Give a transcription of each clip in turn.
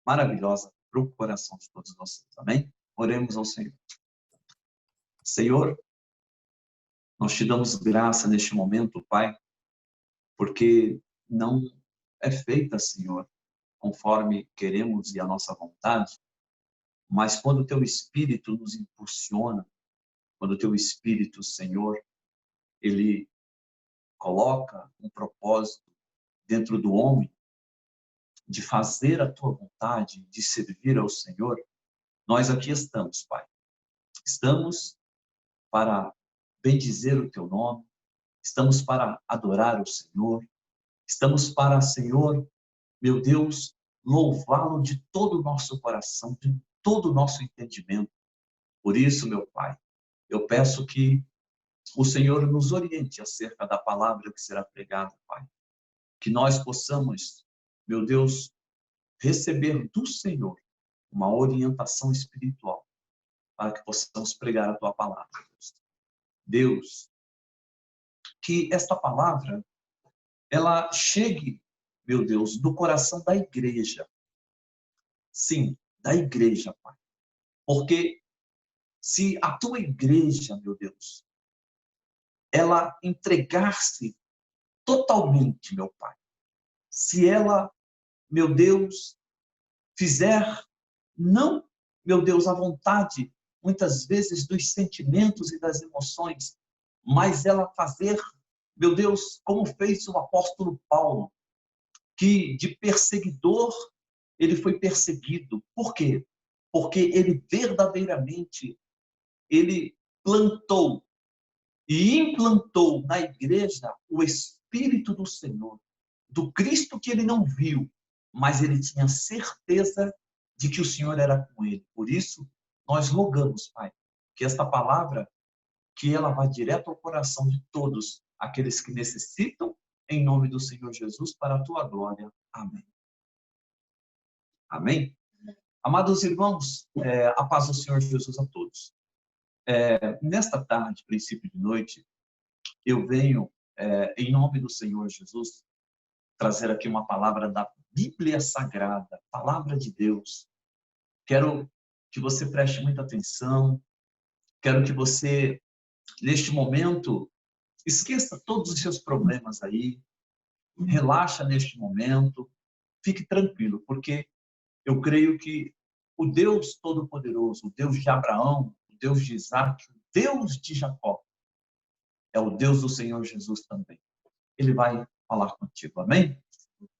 maravilhosa para o coração de todos vocês. Amém? Oremos ao Senhor. Senhor, nós te damos graça neste momento, Pai, porque não é feita, Senhor, conforme queremos e a nossa vontade, mas quando o Teu Espírito nos impulsiona, quando o Teu Espírito, Senhor, Ele coloca um propósito dentro do homem de fazer a Tua vontade, de servir ao Senhor, nós aqui estamos, Pai. Estamos para bendizer o Teu nome, estamos para adorar o Senhor, estamos para, Senhor, meu Deus, louvá-lo de todo o nosso coração, de todo o nosso entendimento. Por isso, meu Pai, eu peço que o Senhor nos oriente acerca da palavra que será pregada, Pai. Que nós possamos, meu Deus, receber do Senhor uma orientação espiritual para que possamos pregar a Tua palavra. Deus, que esta palavra, ela chegue, meu Deus, do coração da igreja. Sim, da igreja, Pai. Porque se a Tua igreja, meu Deus, ela entregar-se totalmente, meu Pai, se ela, meu Deus, fizer, não, meu Deus, a vontade, muitas vezes, dos sentimentos e das emoções, mas ela fazer, meu Deus, como fez o apóstolo Paulo, que de perseguidor, ele foi perseguido. Por quê? Porque ele verdadeiramente, ele plantou e implantou na igreja o Espírito do Senhor, do Cristo que ele não viu, mas ele tinha certeza de que o Senhor era com ele. Por isso, nós rogamos, Pai, que esta palavra, que ela vá direto ao coração de todos aqueles que necessitam, em nome do Senhor Jesus, para a Tua glória. Amém. Amém? Amados irmãos, a paz do Senhor Jesus a todos. Nesta tarde, princípio de noite, eu venho, em nome do Senhor Jesus, trazer aqui uma palavra da Bíblia Sagrada, palavra de Deus. Quero que você preste muita atenção, quero que você, neste momento, esqueça todos os seus problemas aí, relaxa neste momento, fique tranquilo, porque eu creio que o Deus Todo-Poderoso, o Deus de Abraão, o Deus de Isaac, o Deus de Jacó, é o Deus do Senhor Jesus também. Ele vai falar contigo, amém?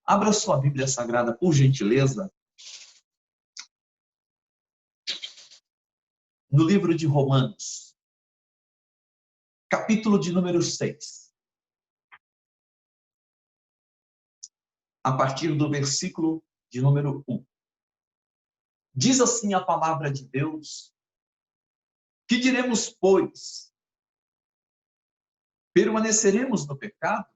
Abra sua Bíblia Sagrada, por gentileza, no livro de Romanos, capítulo de número 6. A partir do versículo de número 1. Diz assim a palavra de Deus: que diremos, pois? Permaneceremos no pecado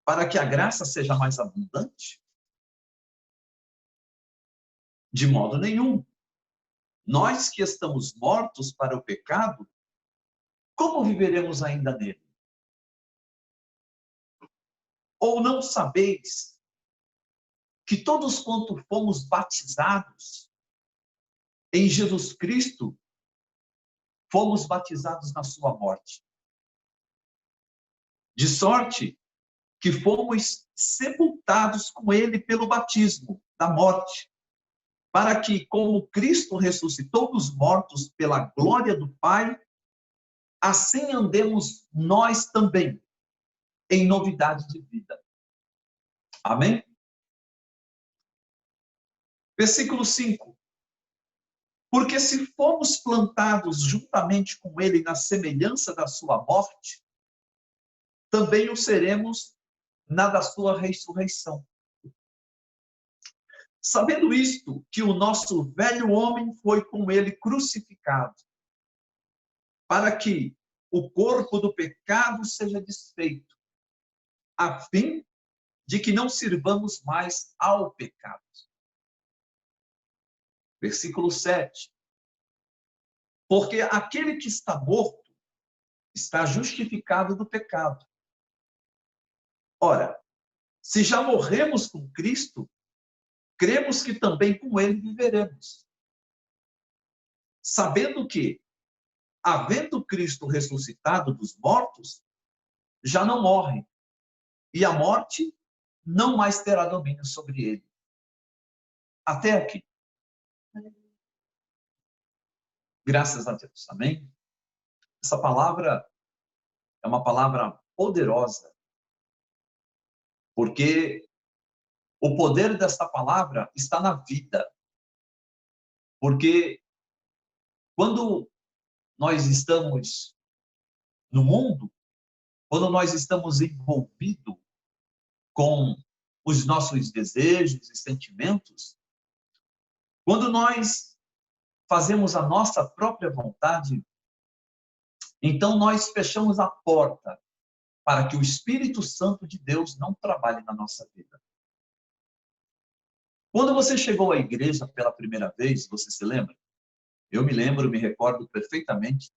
para que a graça seja mais abundante? De modo nenhum. Nós que estamos mortos para o pecado, como viveremos ainda nele? Ou não sabeis que todos quanto fomos batizados em Jesus Cristo, fomos batizados na sua morte? De sorte que fomos sepultados com ele pelo batismo da morte, para que, como Cristo ressuscitou dos mortos pela glória do Pai, assim andemos nós também em novidade de vida. Amém? Versículo 5. Porque se fomos plantados juntamente com ele na semelhança da sua morte, também o seremos na da sua ressurreição. Sabendo isto, que o nosso velho homem foi com ele crucificado, para que o corpo do pecado seja desfeito, a fim de que não sirvamos mais ao pecado. Versículo 7. Porque aquele que está morto está justificado do pecado. Ora, se já morremos com Cristo, cremos que também com ele viveremos, sabendo que, havendo Cristo ressuscitado dos mortos, já não morre, e a morte não mais terá domínio sobre ele. Até aqui. Graças a Deus. Amém? Essa palavra é uma palavra poderosa, porque o poder desta palavra está na vida. Porque quando nós estamos no mundo, quando nós estamos envolvidos com os nossos desejos e sentimentos, quando nós fazemos a nossa própria vontade, então nós fechamos a porta para que o Espírito Santo de Deus não trabalhe na nossa vida. Quando você chegou à igreja pela primeira vez, você se lembra? Eu me lembro, me recordo perfeitamente,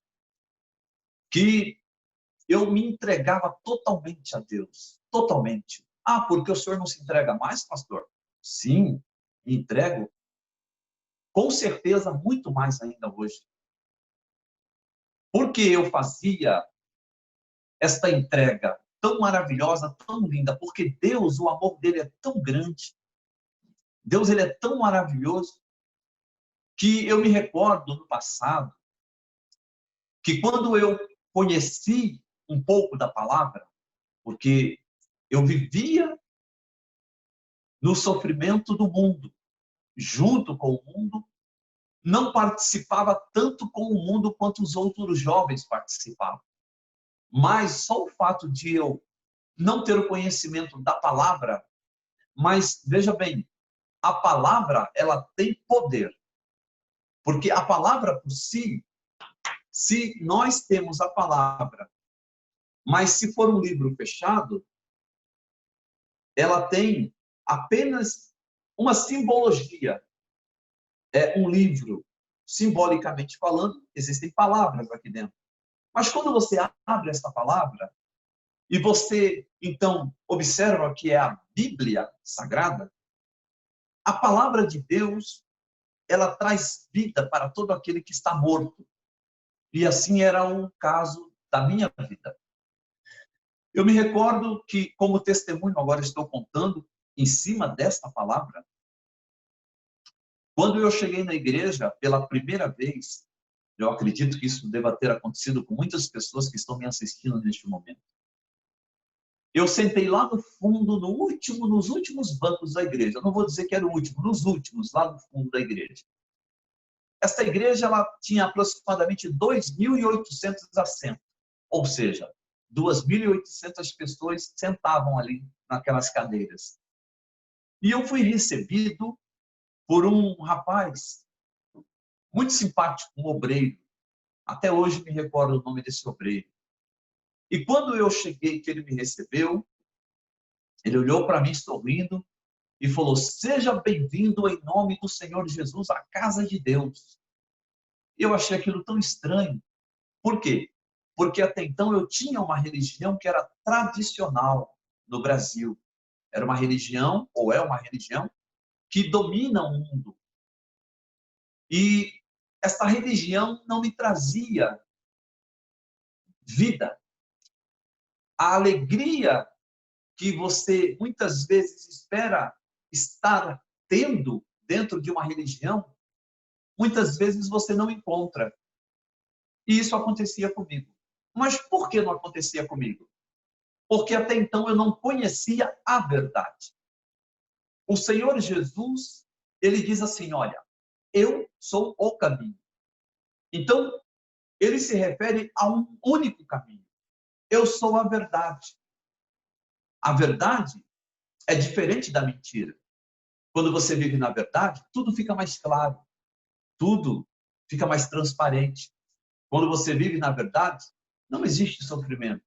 que eu me entregava totalmente a Deus. Totalmente. Ah, porque o senhor não se entrega mais, pastor? Sim, me entrego. Com certeza, muito mais ainda hoje. Porque eu fazia esta entrega tão maravilhosa, tão linda, porque Deus, o amor dele é tão grande, Deus ele é tão maravilhoso, que eu me recordo no passado, que quando eu conheci um pouco da palavra, porque eu vivia no sofrimento do mundo, junto com o mundo, não participava tanto com o mundo quanto os outros jovens participavam. Mas só o fato de eu não ter o conhecimento da palavra, mas veja bem, a palavra ela tem poder, porque a palavra por si, se nós temos a palavra, mas se for um livro fechado, ela tem apenas uma simbologia. É um livro, simbolicamente falando, existem palavras aqui dentro. Mas quando você abre esta palavra, e você, então, observa que é a Bíblia Sagrada, a palavra de Deus, ela traz vida para todo aquele que está morto. E assim era o caso da minha vida. Eu me recordo que, como testemunho, agora estou contando, em cima desta palavra, quando eu cheguei na igreja pela primeira vez, eu acredito que isso deva ter acontecido com muitas pessoas que estão me assistindo neste momento. Eu sentei lá no fundo, nos últimos bancos da igreja. Eu não vou dizer que era o último, nos últimos, lá no fundo da igreja. Esta igreja ela tinha aproximadamente 2.800 assentos, ou seja, 2.800 pessoas sentavam ali naquelas cadeiras. E eu fui recebido por um rapaz muito simpático, um obreiro. Até hoje me recordo o nome desse obreiro. E quando eu cheguei, que ele me recebeu, ele olhou para mim sorrindo e falou: seja bem-vindo em nome do Senhor Jesus à casa de Deus. Eu achei aquilo tão estranho. Por quê? Porque até então eu tinha uma religião que era tradicional no Brasil. Era uma religião, ou é uma religião, que domina o mundo. E essa religião não me trazia vida. A alegria que você muitas vezes espera estar tendo dentro de uma religião, muitas vezes você não encontra. E isso acontecia comigo. Mas por que não acontecia comigo? Porque até então eu não conhecia a verdade. O Senhor Jesus, ele diz assim, olha, eu sou o caminho. Então, ele se refere a um único caminho. Eu sou a verdade. A verdade é diferente da mentira. Quando você vive na verdade, tudo fica mais claro. Tudo fica mais transparente. Quando você vive na verdade, não existe sofrimento.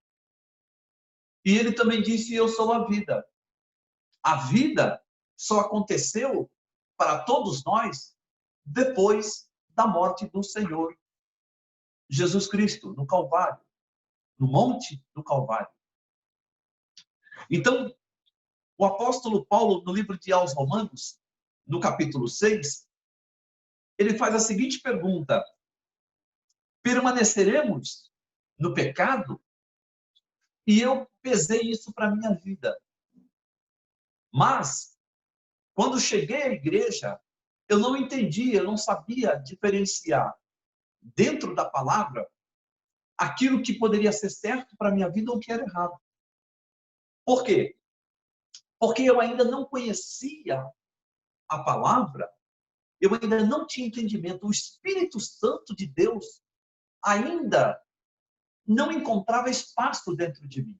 E ele também disse, eu sou a vida. A vida só aconteceu para todos nós depois da morte do Senhor Jesus Cristo, no Calvário, no Monte do Calvário. Então, o apóstolo Paulo, no livro de aos Romanos, no capítulo 6, ele faz a seguinte pergunta: permaneceremos no pecado? E eu pesei isso para a minha vida. Mas, quando cheguei à igreja, eu não entendia, eu não sabia diferenciar dentro da palavra aquilo que poderia ser certo para a minha vida ou o que era errado. Por quê? Porque eu ainda não conhecia a palavra, eu ainda não tinha entendimento. O Espírito Santo de Deus ainda não encontrava espaço dentro de mim.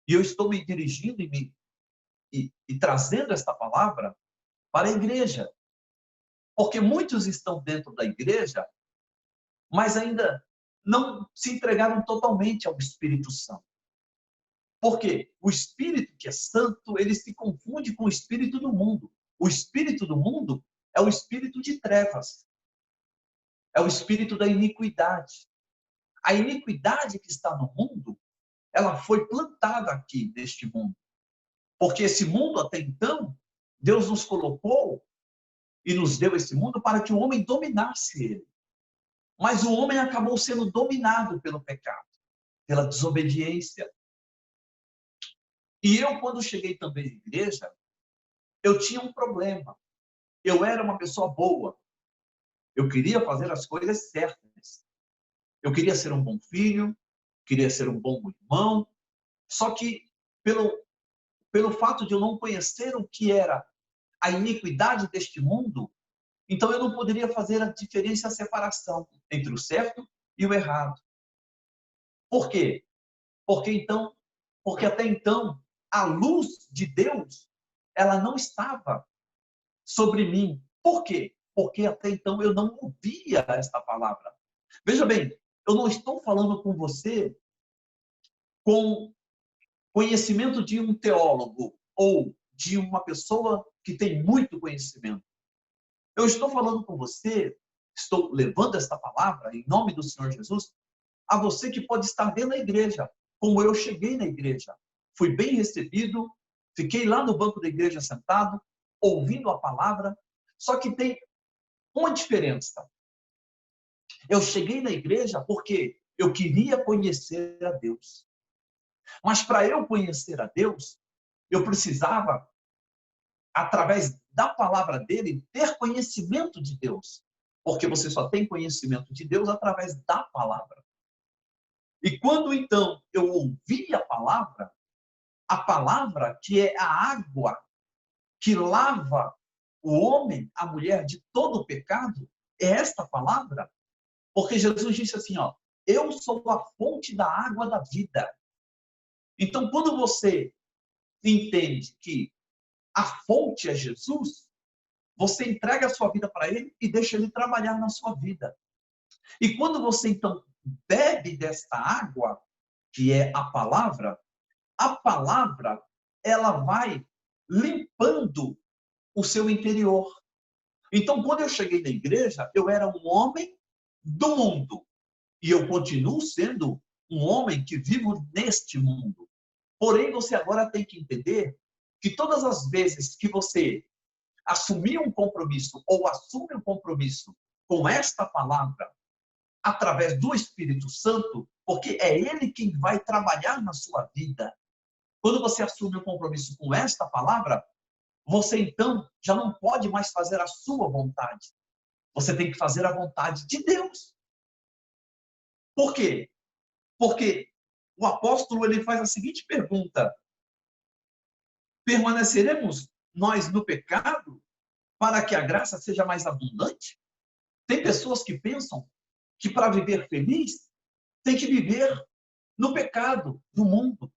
E eu estou me dirigindo e trazendo esta palavra para a igreja. Porque muitos estão dentro da igreja, mas ainda não se entregaram totalmente ao Espírito Santo. Por quê? O Espírito que é santo, ele se confunde com o Espírito do mundo. O Espírito do mundo é o Espírito de trevas. É o Espírito da iniquidade. A iniquidade que está no mundo, ela foi plantada aqui neste mundo. Porque esse mundo, até então, Deus nos colocou e nos deu esse mundo para que o homem dominasse ele. Mas o homem acabou sendo dominado pelo pecado, pela desobediência. E eu, quando cheguei também à igreja, eu tinha um problema. Eu era uma pessoa boa. Eu queria fazer as coisas certas. Eu queria ser um bom filho, queria ser um bom irmão. Só que, pelo fato de eu não conhecer o que era a iniquidade deste mundo, então eu não poderia fazer a diferença, a separação entre o certo e o errado. Por quê? Porque até então a luz de Deus, ela não estava sobre mim. Por quê? Porque até então eu não ouvia esta palavra. Veja bem, eu não estou falando com você com conhecimento de um teólogo ou de uma pessoa que tem muito conhecimento. Eu estou falando com você, estou levando esta palavra em nome do Senhor Jesus a você que pode estar dentro da igreja, como eu cheguei na igreja. Fui bem recebido, fiquei lá no banco da igreja sentado, ouvindo a palavra, só que tem uma diferença. Eu cheguei na igreja porque eu queria conhecer a Deus. Mas para eu conhecer a Deus, eu precisava, através da palavra dele, ter conhecimento de Deus. Porque você só tem conhecimento de Deus através da palavra. E quando então eu ouvi a palavra que é a água que lava o homem, a mulher de todo o pecado, é esta palavra. Porque Jesus disse assim, ó, eu sou a fonte da água da vida. Então, quando você entende que a fonte é Jesus, você entrega a sua vida para ele e deixa ele trabalhar na sua vida. E quando você, então, bebe desta água, que é a palavra, ela vai limpando o seu interior. Então, quando eu cheguei na igreja, eu era um homem do mundo. E eu continuo sendo um homem que vivo neste mundo. Porém, você agora tem que entender que todas as vezes que você assumir um compromisso ou assume um compromisso com esta palavra, através do Espírito Santo, porque é ele quem vai trabalhar na sua vida. Quando você assume um compromisso com esta palavra, você então já não pode mais fazer a sua vontade. Você tem que fazer a vontade de Deus. Por quê? Porque o apóstolo ele faz a seguinte pergunta: permaneceremos nós no pecado para que a graça seja mais abundante? Tem pessoas que pensam que para viver feliz tem que viver no pecado do mundo.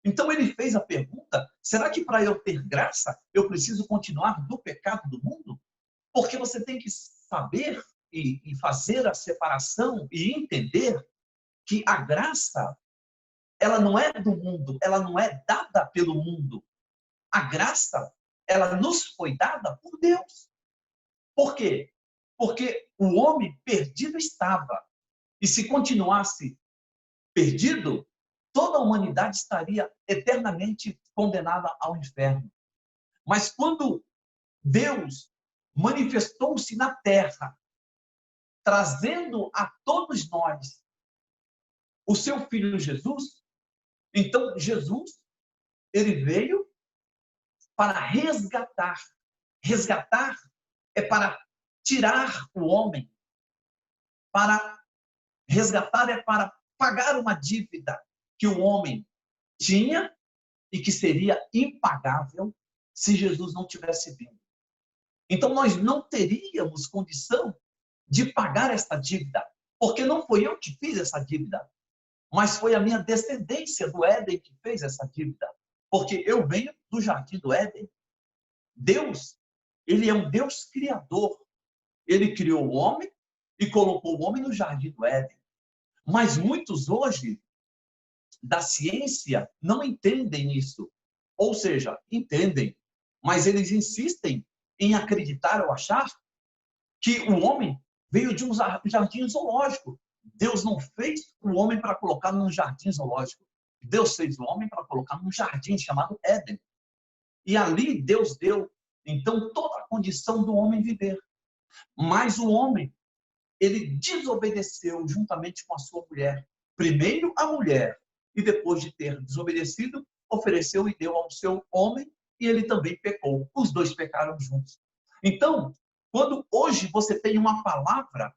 Então ele fez a pergunta: será que para eu ter graça eu preciso continuar no pecado do mundo? Porque você tem que saber e fazer a separação e entender que a graça, ela não é do mundo, ela não é dada pelo mundo. A graça, ela nos foi dada por Deus. Por quê? Porque o homem perdido estava. E se continuasse perdido, toda a humanidade estaria eternamente condenada ao inferno. Mas quando Deus manifestou-se na terra, trazendo a todos nós o seu Filho Jesus. Então, Jesus, ele veio para resgatar. Resgatar é para tirar o homem. Para resgatar é para pagar uma dívida que o homem tinha e que seria impagável se Jesus não tivesse vindo. Então, nós não teríamos condição de pagar essa dívida, porque não foi eu que fiz essa dívida, mas foi a minha descendência do Éden que fez essa dívida, porque eu venho do jardim do Éden. Deus, ele é um Deus criador. Ele criou o homem e colocou o homem no jardim do Éden. Mas muitos hoje, da ciência, não entendem isso. Ou seja, entendem, mas eles insistem em acreditar ou achar que o homem veio de um jardim zoológico. Deus não fez o homem para colocar num jardim zoológico. Deus fez o homem para colocar num jardim chamado Éden. E ali Deus deu, então, toda a condição do homem viver. Mas o homem, ele desobedeceu juntamente com a sua mulher. Primeiro a mulher, e depois de ter desobedecido, ofereceu e deu ao seu homem, e ele também pecou. Os dois pecaram juntos. Então, quando hoje você tem uma palavra,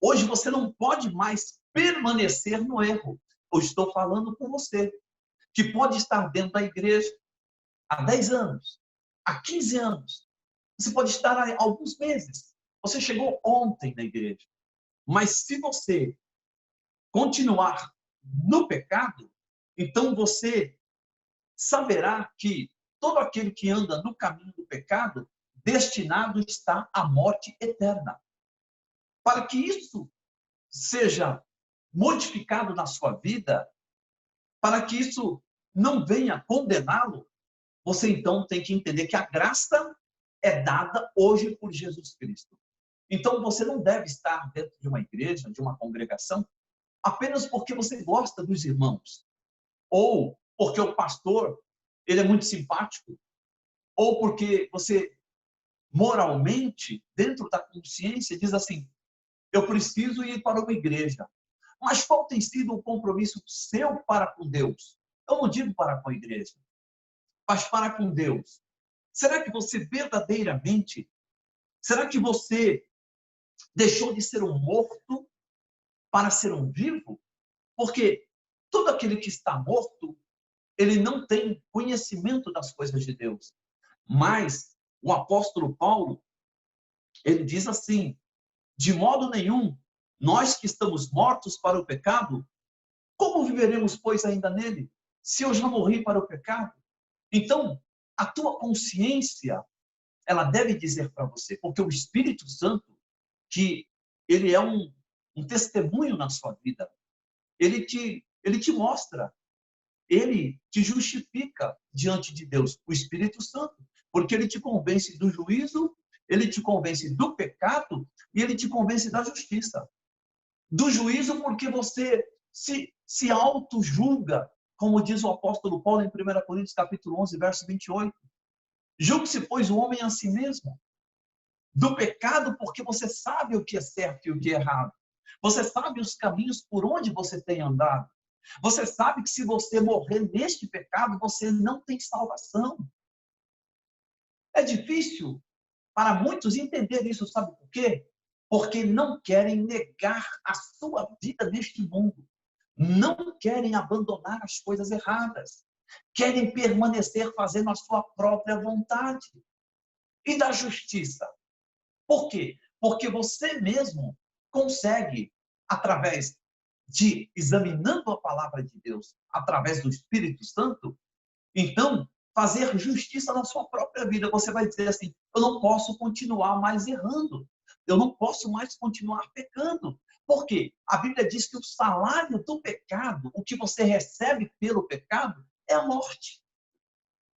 hoje você não pode mais permanecer no erro. Eu estou falando com você, que pode estar dentro da igreja há 10 anos, há 15 anos. Você pode estar há alguns meses. Você chegou ontem na igreja. Mas se você continuar no pecado, então você saberá que todo aquele que anda no caminho do pecado, destinado está à morte eterna. Para que isso seja modificado na sua vida, para que isso não venha condená-lo, você então tem que entender que a graça é dada hoje por Jesus Cristo. Então você não deve estar dentro de uma igreja, de uma congregação, apenas porque você gosta dos irmãos, ou porque o pastor ele é muito simpático, ou porque você moralmente, dentro da consciência, diz assim, eu preciso ir para uma igreja. Mas qual tem sido o compromisso seu para com Deus? Eu não digo para com a igreja, mas para com Deus. Será que você verdadeiramente, será que você deixou de ser um morto para ser um vivo? Porque todo aquele que está morto, ele não tem conhecimento das coisas de Deus. Mas o apóstolo Paulo, ele diz assim, de modo nenhum, nós que estamos mortos para o pecado, como viveremos, pois, ainda nele? Se eu já morri para o pecado? Então, a tua consciência, ela deve dizer para você, porque o Espírito Santo, que ele é um testemunho na sua vida, ele te mostra, ele te justifica diante de Deus, o Espírito Santo, porque ele te convence do juízo, ele te convence do pecado e ele te convence da justiça. Do juízo porque você se auto-julga, como diz o apóstolo Paulo em 1 Coríntios capítulo 11, verso 28. Julgue-se, pois, o homem a si mesmo. Do pecado porque você sabe o que é certo e o que é errado. Você sabe os caminhos por onde você tem andado. Você sabe que se você morrer neste pecado, você não tem salvação. É difícil para muitos entender isso, sabe por quê? Porque não querem negar a sua vida neste mundo. Não querem abandonar as coisas erradas. Querem permanecer fazendo a sua própria vontade. E da justiça? Por quê? Porque você mesmo consegue, através de examinando a palavra de Deus, através do Espírito Santo, então, fazer justiça na sua própria vida. Você vai dizer assim, eu não posso continuar mais errando. Eu não posso mais continuar pecando. Por quê? A Bíblia diz que o salário do pecado, o que você recebe pelo pecado, é a morte.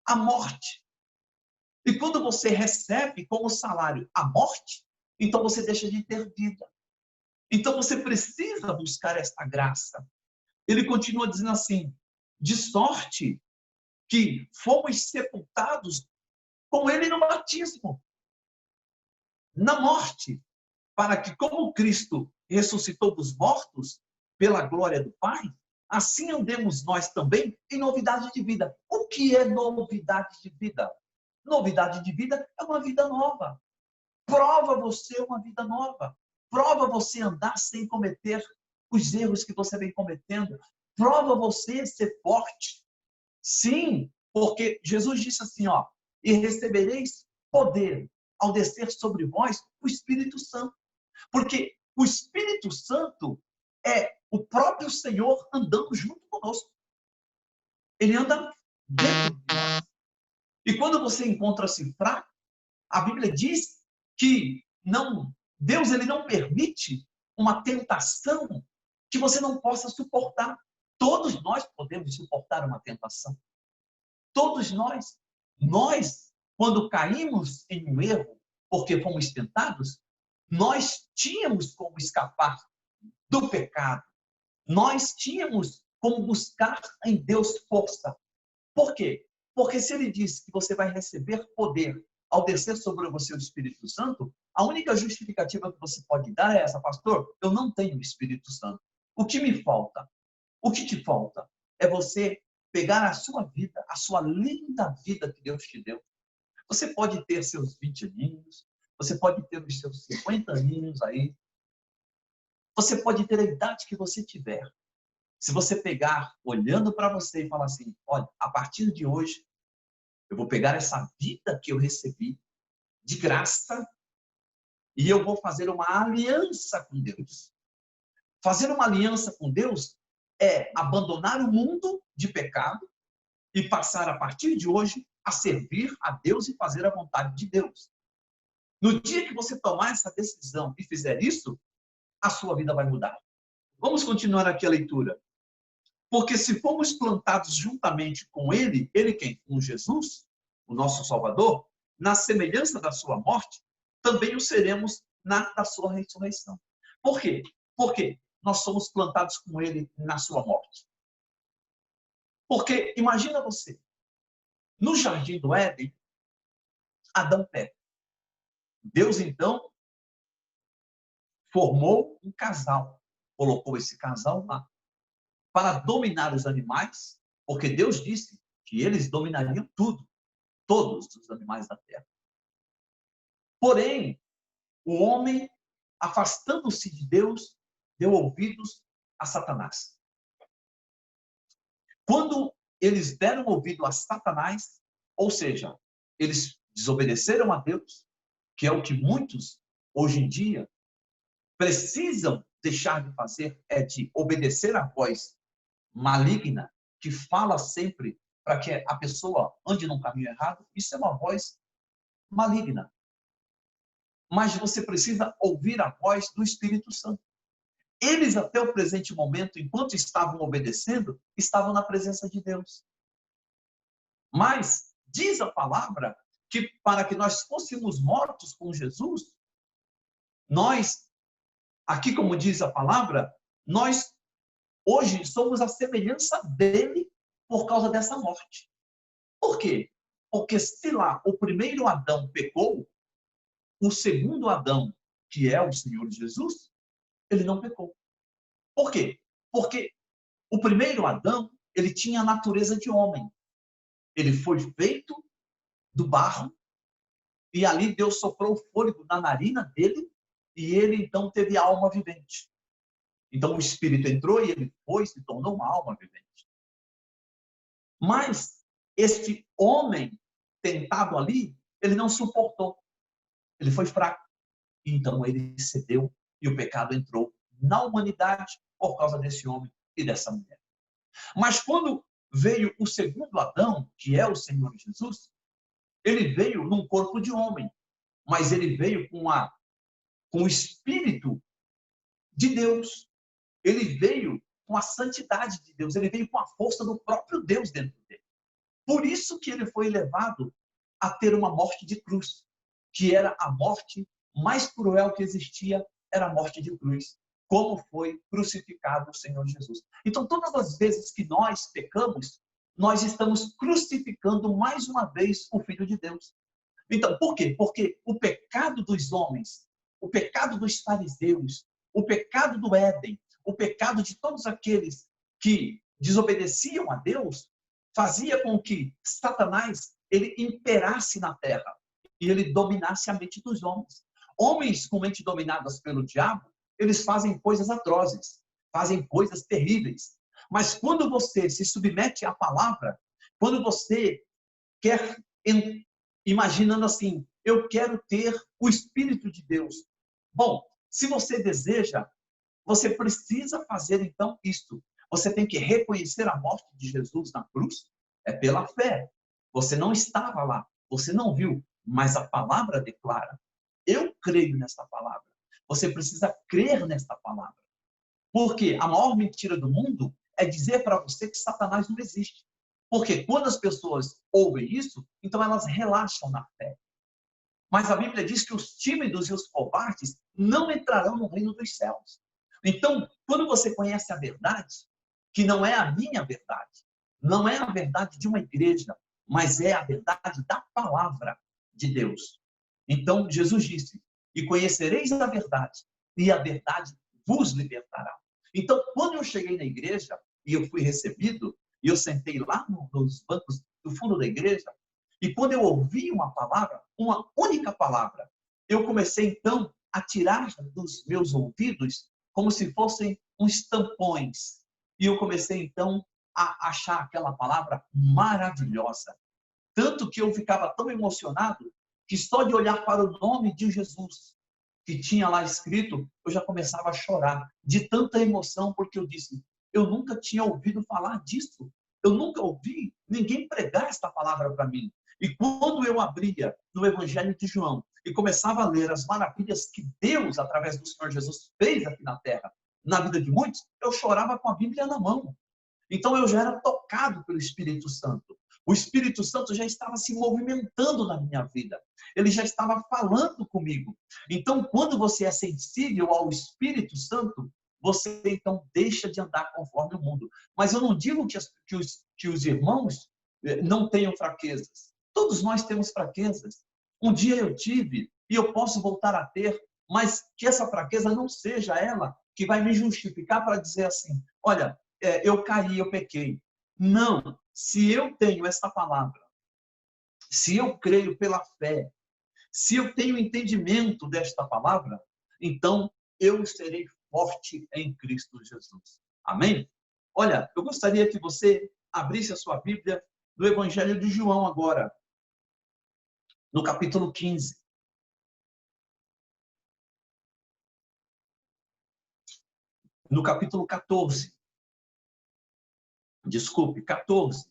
A morte. E quando você recebe como salário a morte, então você deixa de ter vida. Então você precisa buscar esta graça. Ele continua dizendo assim, de sorte que fomos sepultados com ele no batismo. na morte, para que, como Cristo ressuscitou dos mortos, pela glória do Pai, assim andemos nós também em novidade de vida. O que é novidade de vida? Novidade de vida é uma vida nova. Prova você uma vida nova. Prova você andar sem cometer os erros que você vem cometendo. Prova você ser forte. Sim, porque Jesus disse assim, ó, e recebereis poder ao descer sobre vós o Espírito Santo. Porque o Espírito Santo é o próprio Senhor andando junto conosco. Ele anda dentro de nós. E quando você encontra-se fraco, a Bíblia diz que Deus ele não permite uma tentação que você não possa suportar. Todos nós podemos suportar uma tentação. Todos nós. Nós, quando caímos em um erro, porque fomos tentados, nós tínhamos como escapar do pecado. Nós tínhamos como buscar em Deus força. Por quê? Porque se ele diz que você vai receber poder ao descer sobre você o Espírito Santo, a única justificativa que você pode dar é essa, pastor, eu não tenho o Espírito Santo. O que me falta? O que te falta? É você pegar a sua vida, a sua linda vida que Deus te deu. Você pode ter seus 20 aninhos, você pode ter os seus 50 aninhos aí, você pode ter a idade que você tiver. Se você pegar, olhando para você e falar assim, olha, a partir de hoje, eu vou pegar essa vida que eu recebi de graça e eu vou fazer uma aliança com Deus. Fazer uma aliança com Deus é abandonar o mundo de pecado e passar, a partir de hoje, a servir a Deus e fazer a vontade de Deus. No dia que você tomar essa decisão e fizer isso, a sua vida vai mudar. Vamos continuar aqui a leitura. Porque se fomos plantados juntamente com ele, ele quem? Com Jesus, o nosso Salvador, na semelhança da sua morte, também o seremos da sua ressurreição. Por quê? Porque nós somos plantados com ele na sua morte. Porque, imagina você, no jardim do Éden, Adão peca. Deus, então, formou um casal, colocou esse casal lá, para dominar os animais, porque Deus disse que eles dominariam tudo, todos os animais da terra. Porém, o homem, afastando-se de Deus, deu ouvidos a Satanás. Quando eles deram ouvido a Satanás, ou seja, eles desobedeceram a Deus, que é o que muitos, hoje em dia, precisam deixar de fazer, é de obedecer à voz maligna, que fala sempre para que a pessoa ande num caminho errado. Isso é uma voz maligna. Mas você precisa ouvir a voz do Espírito Santo. Eles, até o presente momento, enquanto estavam obedecendo, estavam na presença de Deus. Mas diz a palavra que para que nós fôssemos mortos com Jesus, nós, aqui como diz a palavra, nós hoje somos a semelhança dele por causa dessa morte. Por quê? Porque se lá o primeiro Adão pecou, o segundo Adão, que é o Senhor Jesus, ele não pecou. Por quê? Porque o primeiro Adão, ele tinha a natureza de homem. Ele foi feito do barro e ali Deus soprou o fôlego na narina dele e ele então teve alma vivente. Então o Espírito entrou e ele foi, se tornou uma alma vivente. Mas este homem tentado ali, ele não suportou. Ele foi fraco. Então ele cedeu e o pecado entrou na humanidade por causa desse homem e dessa mulher. Mas quando veio o segundo Adão, que é o Senhor Jesus, ele veio num corpo de homem, mas ele veio com o Espírito de Deus. Ele veio com a santidade de Deus, ele veio com a força do próprio Deus dentro dele. Por isso que ele foi levado a ter uma morte de cruz, que era a morte mais cruel que existia, era a morte de cruz, como foi crucificado o Senhor Jesus. Então, todas as vezes que nós pecamos, nós estamos crucificando mais uma vez o Filho de Deus. Então, por quê? Porque o pecado dos homens, o pecado dos fariseus, o pecado do Éden, o pecado de todos aqueles que desobedeciam a Deus, fazia com que Satanás ele imperasse na terra e ele dominasse a mente dos homens. Homens com mente dominadas pelo diabo, eles fazem coisas atrozes, fazem coisas terríveis. Mas quando você se submete à palavra, quando você quer, imaginando assim, eu quero ter o Espírito de Deus. Bom, se você deseja, você precisa fazer então isto. Você tem que reconhecer a morte de Jesus na cruz, é pela fé. Você não estava lá, você não viu, mas a palavra declara. Eu creio nesta palavra. Você precisa crer nesta palavra. Porque a maior mentira do mundo é dizer para você que Satanás não existe. Porque quando as pessoas ouvem isso, então elas relaxam na fé. Mas a Bíblia diz que os tímidos e os covardes não entrarão no reino dos céus. Então, quando você conhece a verdade, que não é a minha verdade, não é a verdade de uma igreja, mas é a verdade da palavra de Deus. Então, Jesus disse, e conhecereis a verdade, e a verdade vos libertará. Então, quando eu cheguei na igreja, e eu fui recebido, e eu sentei lá nos bancos do fundo da igreja, e quando eu ouvi uma palavra, uma única palavra, eu comecei então a tirar dos meus ouvidos como se fossem uns tampões. E eu comecei então a achar aquela palavra maravilhosa. Tanto que eu ficava tão emocionado que só de olhar para o nome de Jesus, que tinha lá escrito, eu já começava a chorar de tanta emoção, porque eu disse, eu nunca tinha ouvido falar disso. Eu nunca ouvi ninguém pregar esta palavra para mim. E quando eu abria no Evangelho de João e começava a ler as maravilhas que Deus, através do Senhor Jesus, fez aqui na terra, na vida de muitos, eu chorava com a Bíblia na mão. Então eu já era tocado pelo Espírito Santo. O Espírito Santo já estava se movimentando na minha vida. Ele já estava falando comigo. Então, quando você é sensível ao Espírito Santo, você então deixa de andar conforme o mundo. Mas eu não digo que os irmãos não tenham fraquezas. Todos nós temos fraquezas. Um dia eu tive e eu posso voltar a ter, mas que essa fraqueza não seja ela que vai me justificar para dizer assim, olha, eu caí, eu pequei. Não. Se eu tenho esta palavra, se eu creio pela fé, se eu tenho entendimento desta palavra, então eu serei forte em Cristo Jesus. Amém? Olha, eu gostaria que você abrisse a sua Bíblia no Evangelho de João agora, no capítulo 15. No capítulo 14. Desculpe, 14.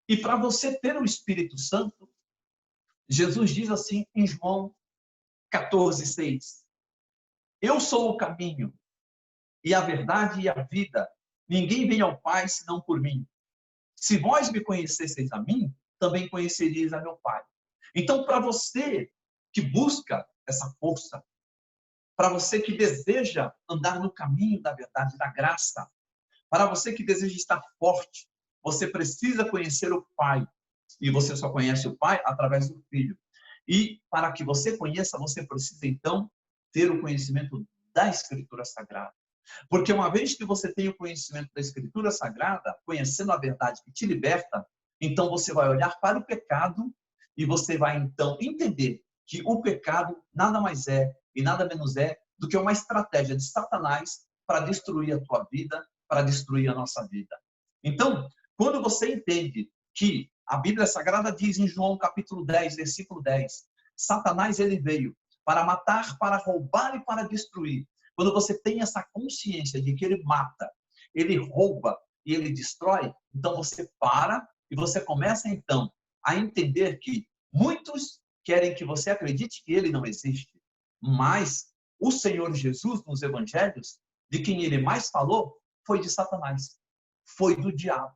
E para você ter o Espírito Santo, Jesus diz assim em João 14:6. Eu sou o caminho e a verdade e a vida. Ninguém vem ao Pai senão por mim. Se vós me conhecesseis a mim, também conheceríeis a meu Pai. Então, para você que busca essa força, para você que deseja andar no caminho da verdade, da graça, para você que deseja estar forte, você precisa conhecer o Pai. E você só conhece o Pai através do Filho. E para que você conheça, você precisa então ter o conhecimento da Escritura Sagrada. Porque uma vez que você tem o conhecimento da Escritura Sagrada, conhecendo a verdade que te liberta, então você vai olhar para o pecado e você vai então entender que o pecado nada mais é e nada menos é do que uma estratégia de Satanás para destruir a tua vida, para destruir a nossa vida. Então, quando você entende que a Bíblia Sagrada diz em João capítulo 10, versículo 10, Satanás ele veio para matar, para roubar e para destruir. Quando você tem essa consciência de que ele mata, ele rouba e ele destrói, então você para e você começa então a entender que muitos querem que você acredite que ele não existe, mas o Senhor Jesus nos evangelhos, de quem ele mais falou, foi de Satanás, foi do diabo.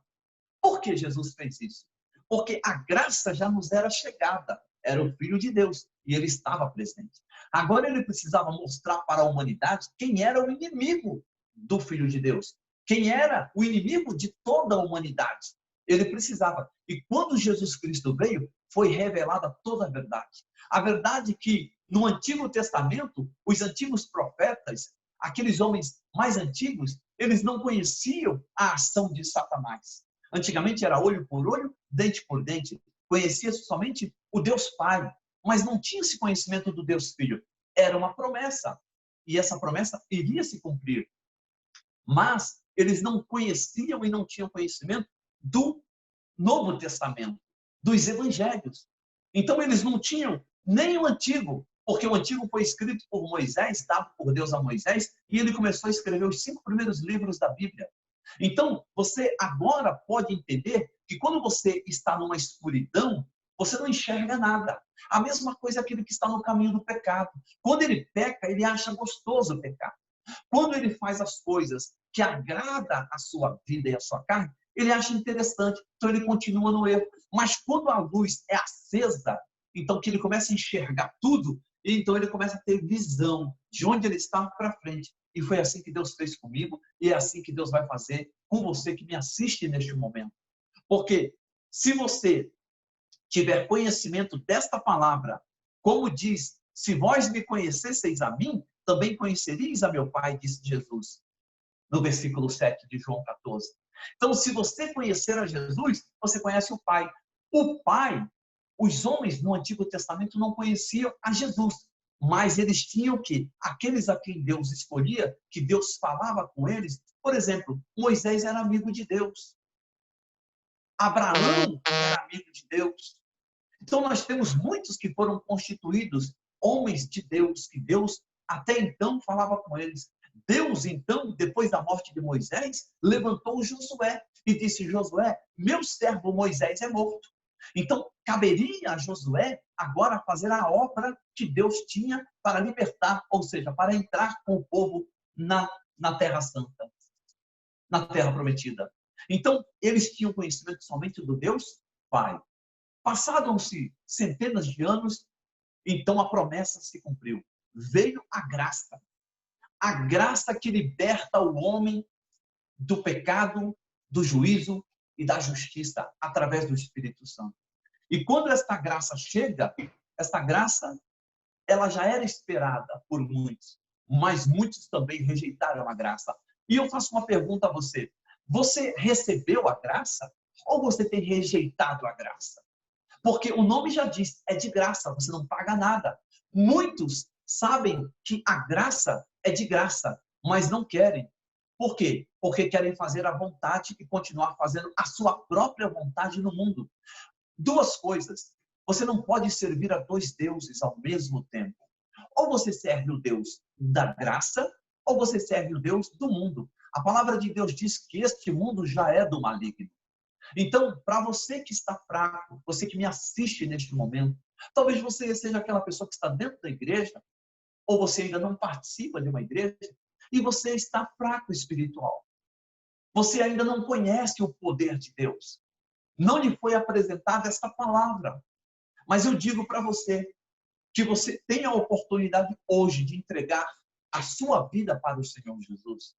Por que Jesus fez isso? Porque a graça já nos era chegada, era o Filho de Deus e ele estava presente. Agora ele precisava mostrar para a humanidade quem era o inimigo do Filho de Deus, quem era o inimigo de toda a humanidade. Ele precisava. E quando Jesus Cristo veio, foi revelada toda a verdade. A verdade que no Antigo Testamento, os antigos profetas, aqueles homens mais antigos, eles não conheciam a ação de Satanás. Antigamente era olho por olho, dente por dente. Conhecia-se somente o Deus Pai, mas não tinha esse conhecimento do Deus Filho. Era uma promessa, e essa promessa iria se cumprir. Mas eles não conheciam e não tinham conhecimento do Novo Testamento, dos Evangelhos. Então eles não tinham nem o Antigo, porque o Antigo foi escrito por Moisés, dado por Deus a Moisés, e ele começou a escrever os 5 primeiros livros da Bíblia. Então, você agora pode entender que quando você está numa escuridão, você não enxerga nada. A mesma coisa aquele que está no caminho do pecado. Quando ele peca, ele acha gostoso pecar. Quando ele faz as coisas que agradam a sua vida e a sua carne, ele acha interessante, então ele continua no erro. Mas quando a luz é acesa, então que ele começa a enxergar tudo, então ele começa a ter visão de onde ele está para frente. E foi assim que Deus fez comigo, e é assim que Deus vai fazer com você que me assiste neste momento. Porque se você tiver conhecimento desta palavra, como diz, se vós me conhecesseis a mim, também conheceríeis a meu Pai, disse Jesus, no versículo 7 de João 14. Então, se você conhecer a Jesus, você conhece o Pai. O Pai, os homens no Antigo Testamento não conheciam a Jesus, mas eles tinham que, aqueles a quem Deus escolhia, que Deus falava com eles, por exemplo, Moisés era amigo de Deus. Abraão era amigo de Deus. Então, nós temos muitos que foram constituídos homens de Deus, que Deus até então falava com eles. Deus, então, depois da morte de Moisés, levantou Josué e disse: Josué, meu servo Moisés é morto. Então, caberia a Josué agora fazer a obra que Deus tinha para libertar, ou seja, para entrar com o povo na Terra Santa, na Terra Prometida. Então, eles tinham conhecimento somente do Deus Pai. Passaram-se centenas de anos, então a promessa se cumpriu. Veio a graça que liberta o homem do pecado, do juízo e da justiça através do Espírito Santo. E quando esta graça chega, esta graça, ela já era esperada por muitos, mas muitos também rejeitaram a graça. E eu faço uma pergunta a você: você recebeu a graça ou você tem rejeitado a graça? Porque o nome já diz, é de graça, você não paga nada. Muitos sabem que a graça é de graça, mas não querem. Por quê? Porque querem fazer a vontade e continuar fazendo a sua própria vontade no mundo. Duas coisas. Você não pode servir a dois deuses ao mesmo tempo. Ou você serve o Deus da graça, ou você serve o Deus do mundo. A palavra de Deus diz que este mundo já é do maligno. Então, para você que está fraco, você que me assiste neste momento, talvez você seja aquela pessoa que está dentro da igreja, ou você ainda não participa de uma igreja, e você está fraco espiritual. Você ainda não conhece o poder de Deus. Não lhe foi apresentada esta palavra. Mas eu digo para você que você tem a oportunidade hoje de entregar a sua vida para o Senhor Jesus.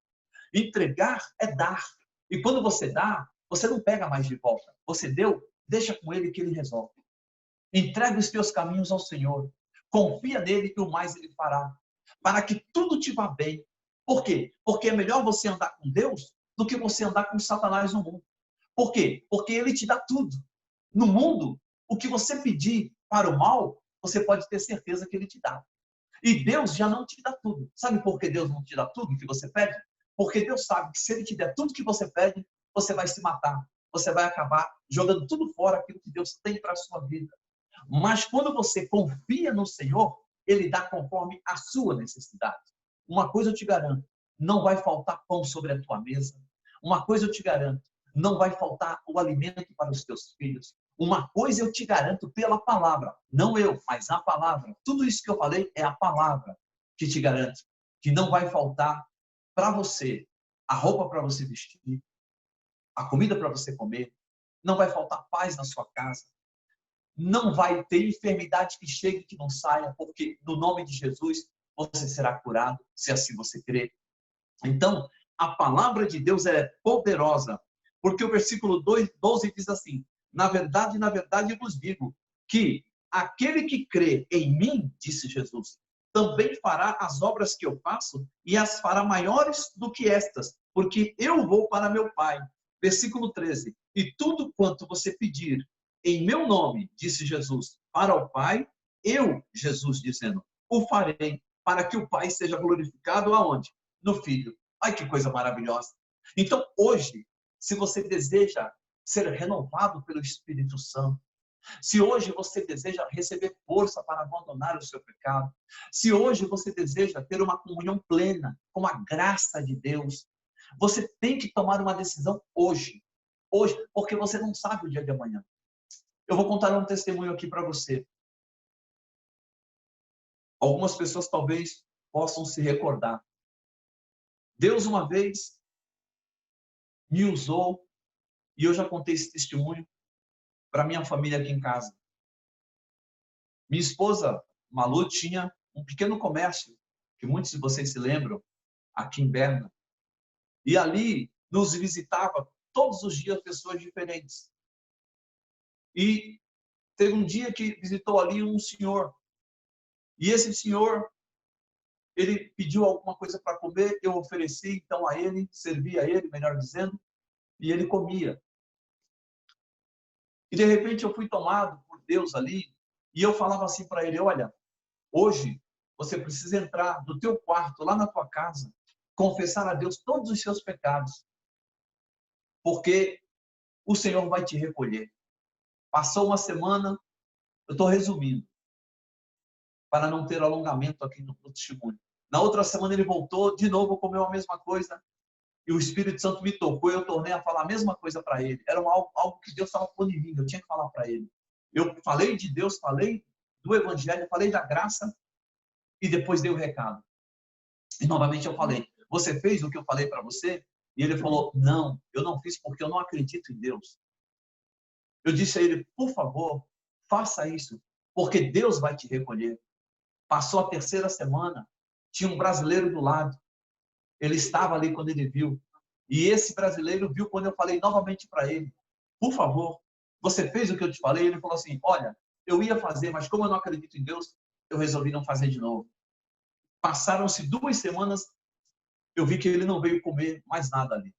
Entregar é dar. E quando você dá, você não pega mais de volta. Você deu, deixa com Ele que Ele resolve. Entrega os teus caminhos ao Senhor. Confia nele que o mais Ele fará. Para que tudo te vá bem. Por quê? Porque é melhor você andar com Deus do que você andar com Satanás no mundo. Por quê? Porque Ele te dá tudo. No mundo, o que você pedir para o mal, você pode ter certeza que Ele te dá. E Deus já não te dá tudo. Sabe por que Deus não te dá tudo que você pede? Porque Deus sabe que se Ele te der tudo que você pede, você vai se matar. Você vai acabar jogando tudo fora aquilo que Deus tem para a sua vida. Mas quando você confia no Senhor, Ele dá conforme a sua necessidade. Uma coisa eu te garanto, não vai faltar pão sobre a tua mesa. Uma coisa eu te garanto, não vai faltar o alimento para os teus filhos. Uma coisa eu te garanto pela palavra, não eu, mas a palavra. Tudo isso que eu falei é a palavra que te garante que não vai faltar para você a roupa para você vestir, a comida para você comer, não vai faltar paz na sua casa, não vai ter enfermidade que chegue e que não saia, porque no nome de Jesus você será curado, se assim você crer. Então, a palavra de Deus é poderosa Porque o versículo 12 diz assim: na verdade, eu vos digo que aquele que crê em mim, disse Jesus, também fará as obras que eu faço e as fará maiores do que estas, porque eu vou para meu Pai. Versículo 13: e tudo quanto você pedir em meu nome, disse Jesus, para o Pai, eu, Jesus dizendo, o farei, para que o Pai seja glorificado aonde? No Filho. Ai, que coisa maravilhosa. Então, hoje, se você deseja ser renovado pelo Espírito Santo, se hoje você deseja receber força para abandonar o seu pecado, se hoje você deseja ter uma comunhão plena com a graça de Deus, você tem que tomar uma decisão hoje. Hoje, porque você não sabe o dia de amanhã. Eu vou contar um testemunho aqui para você. Algumas pessoas talvez possam se recordar. Deus uma vez me usou, e eu já contei esse testemunho para minha família aqui em casa. Minha esposa, Malu, tinha um pequeno comércio, que muitos de vocês se lembram, aqui em Berna. E ali nos visitava todos os dias pessoas diferentes. E teve um dia que visitou ali um senhor. E esse senhor, ele pediu alguma coisa para comer, eu ofereci então a ele, servi a ele, melhor dizendo, e ele comia. E de repente eu fui tomado por Deus ali, e eu falava assim para ele: olha, hoje você precisa entrar no teu quarto, lá na tua casa, confessar a Deus todos os seus pecados, porque o Senhor vai te recolher. Passou uma semana, eu estou resumindo, para não ter alongamento aqui no testemunho. Na outra semana ele voltou, de novo comeu a mesma coisa, e o Espírito Santo me tocou, e eu tornei a falar a mesma coisa para ele. Era algo que Deus estava pondo em mim, eu tinha que falar para ele. Eu falei de Deus, falei do Evangelho, falei da graça, e depois dei o recado. E novamente eu falei: você fez o que eu falei para você? E ele falou: não, eu não fiz porque eu não acredito em Deus. Eu disse a ele: por favor, faça isso, porque Deus vai te recolher. Passou a terceira semana, tinha um brasileiro do lado. Ele estava ali quando ele viu. E esse brasileiro viu quando eu falei novamente para ele: por favor, você fez o que eu te falei? Ele falou assim: olha, eu ia fazer, mas como eu não acredito em Deus, eu resolvi não fazer de novo. Passaram-se 2 semanas, eu vi que ele não veio comer mais nada ali.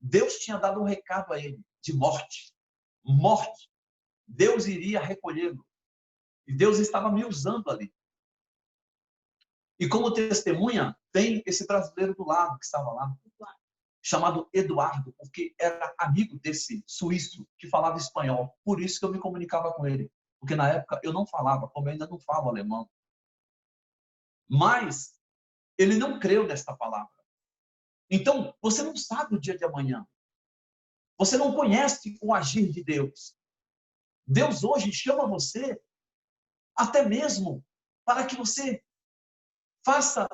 Deus tinha dado um recado a ele de morte. Morte. Deus iria recolhê-lo. E Deus estava me usando ali. E como testemunha, tem esse brasileiro do lado que estava lá, chamado Eduardo, porque era amigo desse suíço que falava espanhol. Por isso que eu me comunicava com ele. Porque na época eu não falava, como eu ainda não falo alemão. Mas ele não creu nesta palavra. Então, você não sabe o dia de amanhã. Você não conhece o agir de Deus. Deus hoje chama você até mesmo para que você faça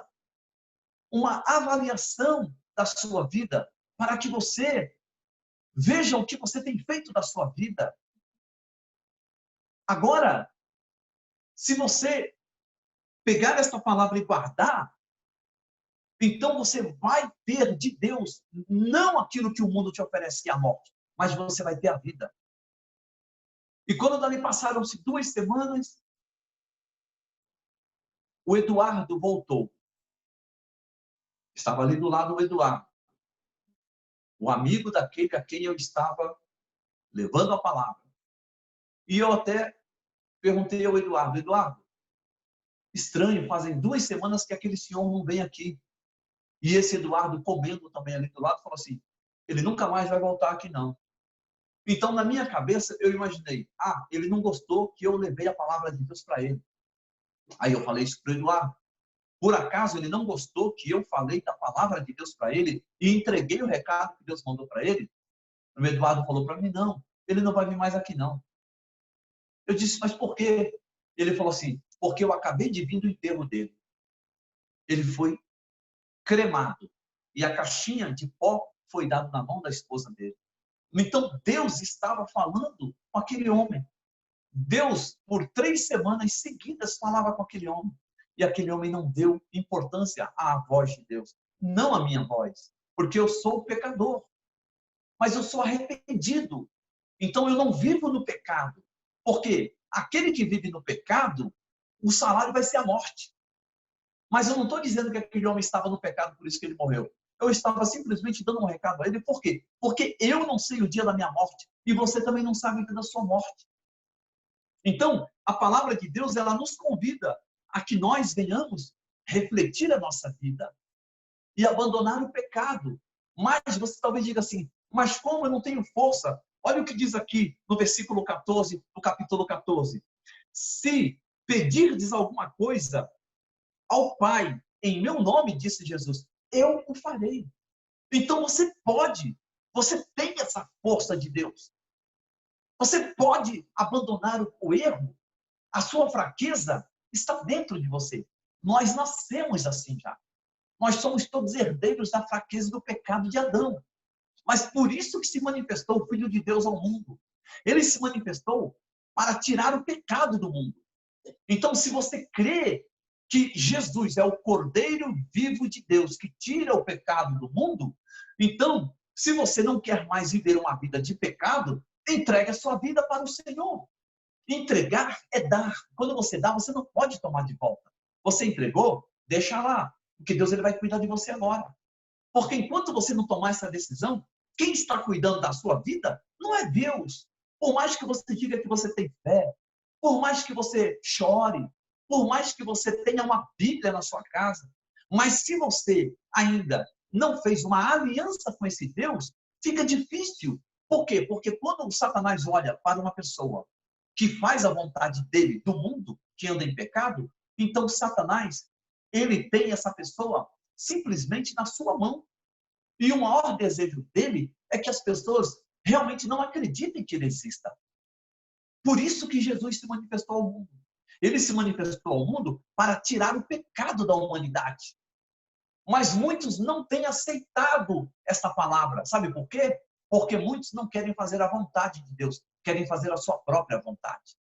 uma avaliação da sua vida, para que você veja o que você tem feito da sua vida. Agora, se você pegar esta palavra e guardar, então você vai ter de Deus não aquilo que o mundo te oferece, que é a morte, mas você vai ter a vida. E quando dali passaram-se 2 semanas, o Eduardo voltou. Estava ali do lado do Eduardo, o amigo daquele a quem eu estava levando a palavra. E eu até perguntei ao Eduardo: Eduardo, estranho, fazem 2 semanas que aquele senhor não vem aqui. E esse Eduardo, comendo também ali do lado, falou assim: ele nunca mais vai voltar aqui, não. Então, na minha cabeça, eu imaginei: ele não gostou que eu levei a palavra de Deus para ele. Aí eu falei isso para o Eduardo. Por acaso ele não gostou que eu falei da palavra de Deus para ele e entreguei o recado que Deus mandou para ele? O Eduardo falou para mim: não, ele não vai vir mais aqui, não. Eu disse: mas por quê? Ele falou assim: porque eu acabei de vir do enterro dele. Ele foi cremado e a caixinha de pó foi dada na mão da esposa dele. Então Deus estava falando com aquele homem. Deus, por 3 semanas seguidas, falava com aquele homem. E aquele homem não deu importância à voz de Deus, não à minha voz, porque eu sou pecador. mas eu sou arrependido. Então eu não vivo no pecado. Porque aquele que vive no pecado, o salário vai ser a morte. Mas eu não estou dizendo que aquele homem estava no pecado, por isso que ele morreu. Eu estava simplesmente dando um recado a ele. Por quê? Porque eu não sei o dia da minha morte. E você também não sabe o dia da sua morte. Então, a palavra de Deus, ela nos convida a que nós venhamos refletir a nossa vida e abandonar o pecado. Mas você talvez diga assim, mas como eu não tenho força? Olha o que diz aqui no versículo 14, do capítulo 14. Se pedirdes alguma coisa ao Pai, em meu nome, disse Jesus, eu o farei. Então você tem essa força de Deus. Você pode abandonar o erro, a sua fraqueza está dentro de você. Nós nascemos assim já. Nós somos todos herdeiros da fraqueza do pecado de Adão. Mas por isso que se manifestou o Filho de Deus ao mundo. Ele se manifestou para tirar o pecado do mundo. Então, se você crê que Jesus é o Cordeiro vivo de Deus que tira o pecado do mundo, então, se você não quer mais viver uma vida de pecado, entregue a sua vida para o Senhor. Entregar é dar. Quando você dá, você não pode tomar de volta. Você entregou, deixa lá, porque Deus ele vai cuidar de você agora. Porque enquanto você não tomar essa decisão, quem está cuidando da sua vida não é Deus. Por mais que você diga que você tem fé, por mais que você chore, por mais que você tenha uma Bíblia na sua casa, mas se você ainda não fez uma aliança com esse Deus, fica difícil. Por quê? Porque quando o Satanás olha para uma pessoa que faz a vontade dele, do mundo, que anda em pecado, então Satanás, ele tem essa pessoa simplesmente na sua mão. E o maior desejo dele é que as pessoas realmente não acreditem que ele exista. Por isso que Jesus se manifestou ao mundo. Ele se manifestou ao mundo para tirar o pecado da humanidade. Mas muitos não têm aceitado essa palavra. Sabe por quê? Porque muitos não querem fazer a vontade de Deus, querem fazer a sua própria vontade.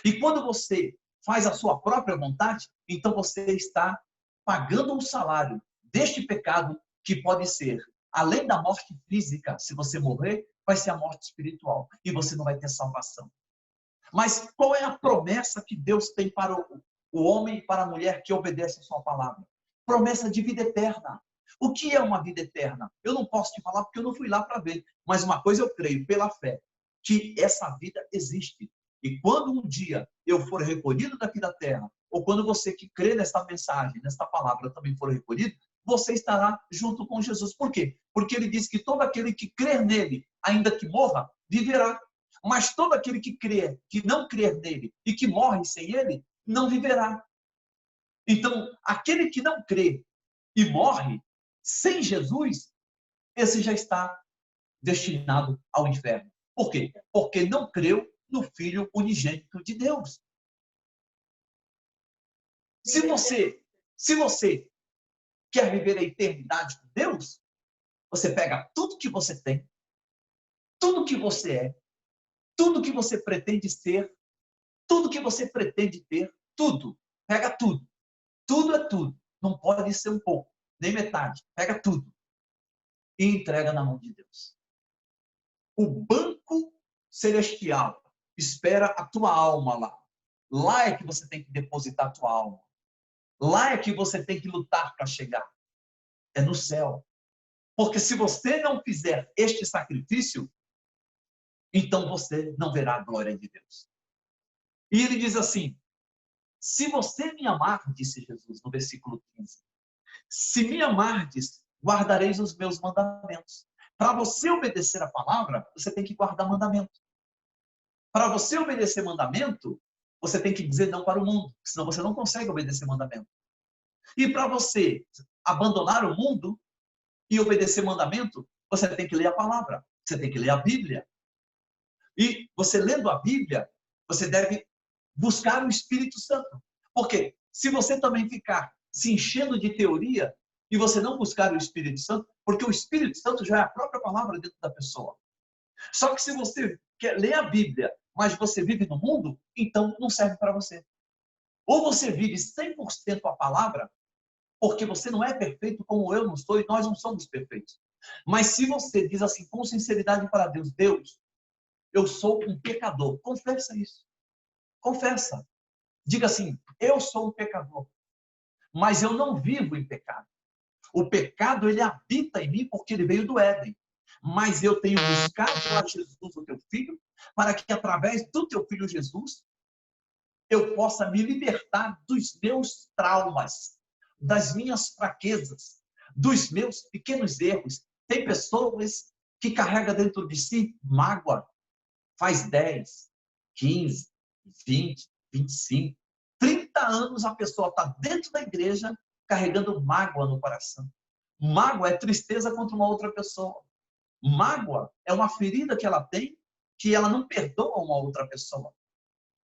E quando você faz a sua própria vontade, então você está pagando o salário deste pecado que pode ser, além da morte física, se você morrer, vai ser a morte espiritual e você não vai ter salvação. Mas qual é a promessa que Deus tem para o homem e para a mulher que obedece a sua palavra? Promessa de vida eterna. O que é uma vida eterna? Eu não posso te falar porque eu não fui lá para ver. Mas uma coisa eu creio, pela fé, que essa vida existe. E quando um dia eu for recolhido daqui da terra, ou quando você que crê nesta mensagem, nesta palavra também for recolhido, você estará junto com Jesus. Por quê? Porque ele diz que todo aquele que crer nele, ainda que morra, viverá. Mas todo aquele que crer, que não crer nele e que morre sem ele, não viverá. Então, aquele que não crê e morre sem Jesus, esse já está destinado ao inferno. Por quê? Porque não creu no Filho unigênito de Deus. Se você quer viver a eternidade com Deus, você pega tudo que você tem, tudo que você é, tudo que você pretende ser, tudo que você pretende ter, tudo. Pega tudo. Tudo é tudo. Não pode ser um pouco, nem metade. Pega tudo e entrega na mão de Deus. O banco celestial espera a tua alma lá. Lá é que você tem que depositar a tua alma. Lá é que você tem que lutar para chegar. É no céu. Porque se você não fizer este sacrifício, então você não verá a glória de Deus. E ele diz assim, se você me amar, disse Jesus no versículo 15, se me amardes, guardareis os meus mandamentos. Para você obedecer a palavra, você tem que guardar mandamento. Para você obedecer mandamento, você tem que dizer não para o mundo, senão você não consegue obedecer mandamento. E para você abandonar o mundo e obedecer mandamento, você tem que ler a palavra, você tem que ler a Bíblia. E você lendo a Bíblia, você deve buscar o Espírito Santo. Porque se você também ficar se enchendo de teoria e você não buscar o Espírito Santo, porque o Espírito Santo já é a própria palavra dentro da pessoa. Só que se você quer ler a Bíblia, mas você vive no mundo, então não serve para você. Ou você vive 100% a palavra, porque você não é perfeito como eu não sou e nós não somos perfeitos. Mas se você diz assim, com sinceridade para Deus, Deus, eu sou um pecador, confessa isso. Confessa. Diga assim, eu sou um pecador, mas eu não vivo em pecado. O pecado, ele habita em mim porque ele veio do Éden. Mas eu tenho buscado a Jesus, o teu filho, para que através do teu filho Jesus, eu possa me libertar dos meus traumas, das minhas fraquezas, dos meus pequenos erros. Tem pessoas que carregam dentro de si mágoa, faz 10, 15, 20, 25, 30 anos a pessoa está dentro da igreja carregando mágoa no coração. Mágoa é tristeza contra uma outra pessoa. Mágoa é uma ferida que ela tem que ela não perdoa uma outra pessoa.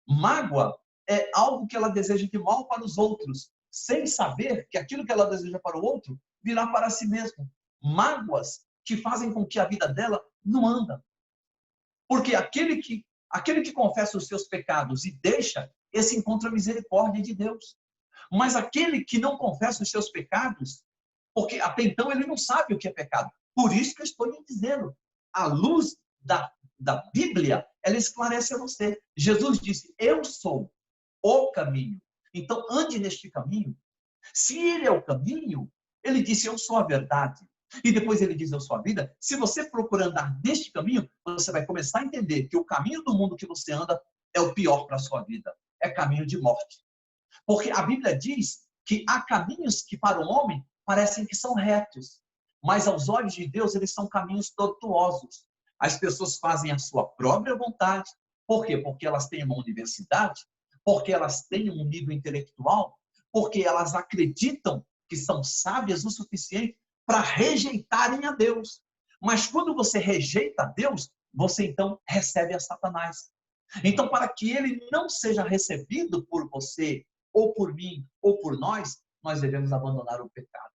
Mágoa é algo que ela deseja de mal para os outros, sem saber que aquilo que ela deseja para o outro virá para si mesmo. Mágoas que fazem com que a vida dela não anda. Porque aquele que confessa os seus pecados e deixa, esse encontra a misericórdia de Deus. Mas aquele que não confessa os seus pecados, porque até então ele não sabe o que é pecado. Por isso que eu estou lhe dizendo, a luz da Bíblia, ela esclarece a você. Jesus disse, eu sou o caminho. Então, ande neste caminho. Se ele é o caminho, ele disse, eu sou a verdade. E depois ele diz, eu sou a vida. Se você procurar andar neste caminho, você vai começar a entender que o caminho do mundo que você anda é o pior para a sua vida. É caminho de morte. Porque a Bíblia diz que há caminhos que para o homem parecem que são retos, mas aos olhos de Deus eles são caminhos tortuosos. As pessoas fazem a sua própria vontade. Por quê? Porque elas têm uma universidade, porque elas têm um nível intelectual, porque elas acreditam que são sábias o suficiente para rejeitarem a Deus. Mas quando você rejeita a Deus, você então recebe a Satanás. Então, para que ele não seja recebido por você, ou por mim, ou por nós devemos abandonar o pecado,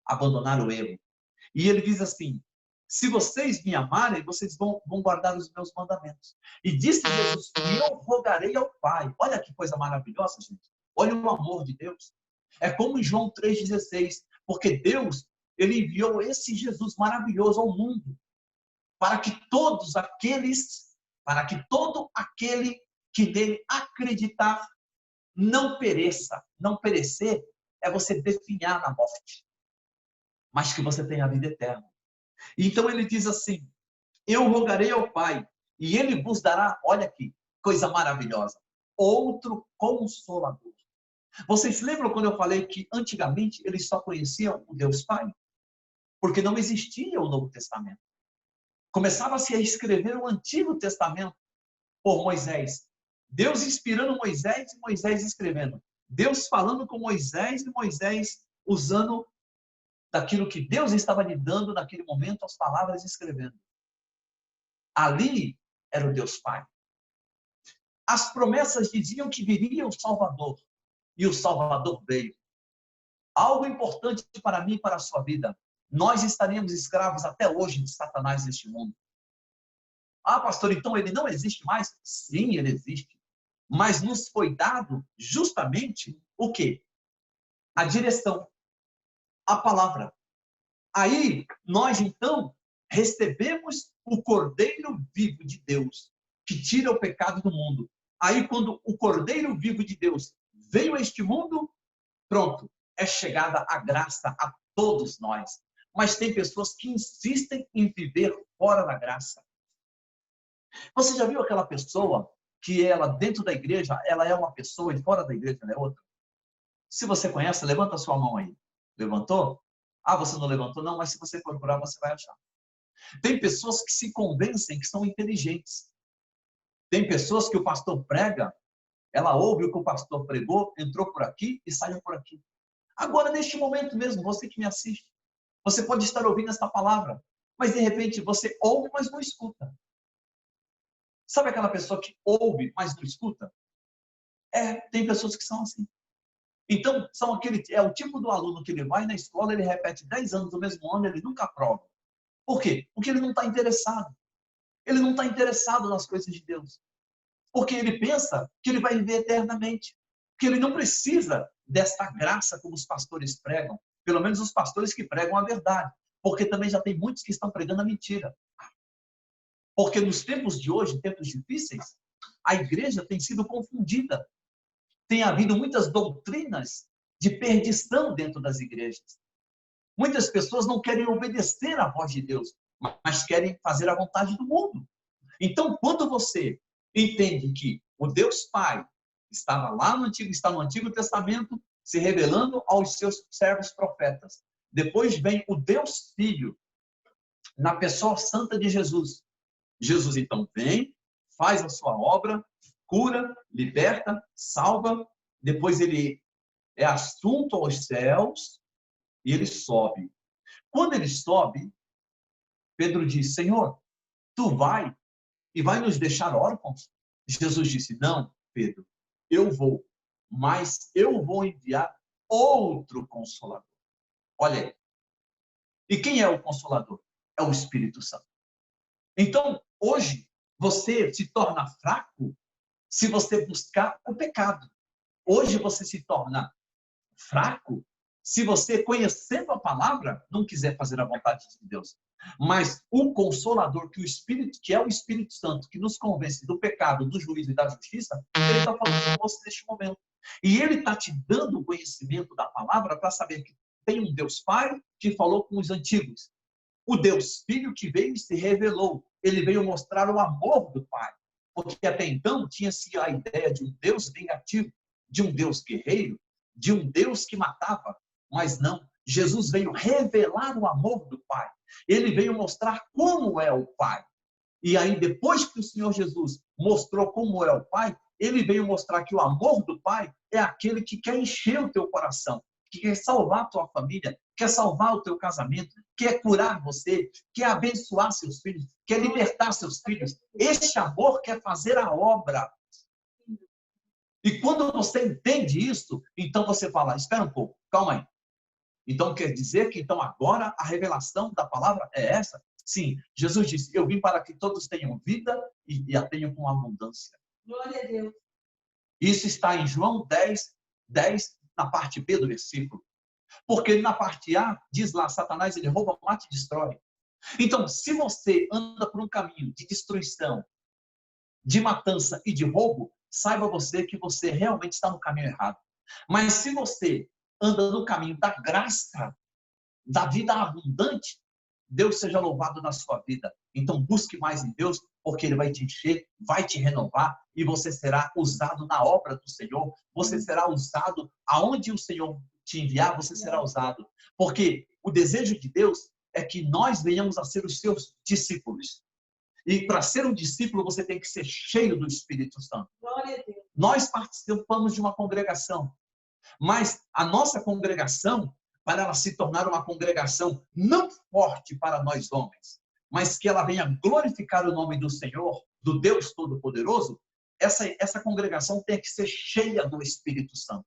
abandonar o erro. E ele diz assim, se vocês me amarem, vocês vão guardar os meus mandamentos. E disse Jesus, eu rogarei ao Pai. Olha que coisa maravilhosa, gente. Olha o amor de Deus. É como em João 3,16, porque Deus, ele enviou esse Jesus maravilhoso ao mundo, para que todo aquele que nele acreditar não pereça. Não perecer é você definhar na morte, mas que você tenha a vida eterna. Então ele diz assim, eu rogarei ao Pai, e ele vos dará, olha aqui, coisa maravilhosa, outro consolador. Vocês lembram quando eu falei que antigamente eles só conheciam o Deus Pai? Porque não existia o Novo Testamento. Começava-se a escrever o Antigo Testamento por Moisés. Deus inspirando Moisés e Moisés escrevendo. Deus falando com Moisés e Moisés usando daquilo que Deus estava lhe dando naquele momento, as palavras escrevendo. Ali era o Deus Pai. As promessas diziam que viria o Salvador. E o Salvador veio. Algo importante para mim e para a sua vida. Nós estaremos escravos até hoje de Satanás neste mundo. Ah, pastor, então ele não existe mais? Sim, ele existe. Mas nos foi dado justamente o quê? A direção, a palavra. Aí, nós então recebemos o Cordeiro vivo de Deus, que tira o pecado do mundo. Aí, quando o Cordeiro vivo de Deus veio a este mundo, pronto, é chegada a graça a todos nós. Mas tem pessoas que insistem em viver fora da graça. Você já viu aquela pessoa que ela, dentro da igreja, ela é uma pessoa e fora da igreja ela é outra? Se você conhece, levanta a sua mão aí. Levantou? Ah, você não levantou? Não, mas se você procurar, você vai achar. Tem pessoas que se convencem que são inteligentes. Tem pessoas que o pastor prega, ela ouve o que o pastor pregou, entrou por aqui e saiu por aqui. Agora, neste momento mesmo, você que me assiste, você pode estar ouvindo esta palavra, mas de repente você ouve, mas não escuta. Sabe aquela pessoa que ouve, mas não escuta? Tem pessoas que são assim. Então, é o tipo do aluno que ele vai na escola, ele repete 10 anos do mesmo ano, ele nunca aprova. Por quê? Porque ele não está interessado. Ele não está interessado nas coisas de Deus. Porque ele pensa que ele vai viver eternamente. Que ele não precisa desta graça como os pastores pregam. Pelo menos os pastores que pregam a verdade. Porque também já tem muitos que estão pregando a mentira. Porque nos tempos de hoje, tempos difíceis, a igreja tem sido confundida. Tem havido muitas doutrinas de perdição dentro das igrejas. Muitas pessoas não querem obedecer à voz de Deus, mas querem fazer a vontade do mundo. Então, quando você entende que o Deus Pai estava lá no Antigo, está no Antigo Testamento, se revelando aos seus servos profetas. Depois vem o Deus Filho, na pessoa santa de Jesus. Jesus, então, vem, faz a sua obra, cura, liberta, salva. Depois ele é assunto aos céus e ele sobe. Quando ele sobe, Pedro diz, Senhor, tu vai e vai nos deixar órfãos? Jesus disse, não, Pedro, eu vou, mas eu vou enviar outro Consolador. Olha aí. E quem é o Consolador? É o Espírito Santo. Então, hoje, você se torna fraco se você buscar o pecado. Hoje você se torna fraco se você, conhecendo a palavra, não quiser fazer a vontade de Deus. Mas o Consolador, que é o Espírito Santo, que nos convence do pecado, do juízo e da justiça, ele está falando com você neste momento. E ele está te dando o conhecimento da palavra para saber que tem um Deus Pai que falou com os antigos. O Deus Filho que veio e se revelou. Ele veio mostrar o amor do Pai. Porque até então tinha-se a ideia de um Deus vingativo, de um Deus guerreiro, de um Deus que matava. Mas não, Jesus veio revelar o amor do Pai. Ele veio mostrar como é o Pai. E aí, depois que o Senhor Jesus mostrou como é o Pai, ele veio mostrar que o amor do Pai é aquele que quer encher o teu coração, que quer salvar a tua família, quer salvar o teu casamento, quer curar você, quer abençoar seus filhos, quer libertar seus filhos. Este amor quer fazer a obra. E quando você entende isso, então você fala, espera um pouco, calma aí. Então quer dizer que então agora a revelação da palavra é essa? Sim, Jesus disse, eu vim para que todos tenham vida e a tenham com abundância. Glória a Deus. Isso está em João 10, na parte B do versículo. Porque na parte A, diz lá, Satanás, ele rouba, mata e destrói. Então, se você anda por um caminho de destruição, de matança e de roubo, saiba você que você realmente está no caminho errado. Mas se você anda no caminho da graça, da vida abundante, Deus seja louvado na sua vida. Então busque mais em Deus, porque Ele vai te encher, vai te renovar, e você será usado na obra do Senhor, você será usado aonde o Senhor te enviar, você será usado. Porque o desejo de Deus é que nós venhamos a ser os seus discípulos. E para ser um discípulo, você tem que ser cheio do Espírito Santo. Glória a Deus. Nós participamos de uma congregação, mas a nossa congregação, para ela se tornar uma congregação não forte para nós homens, mas que ela venha glorificar o nome do Senhor, do Deus Todo-Poderoso, essa congregação tem que ser cheia do Espírito Santo.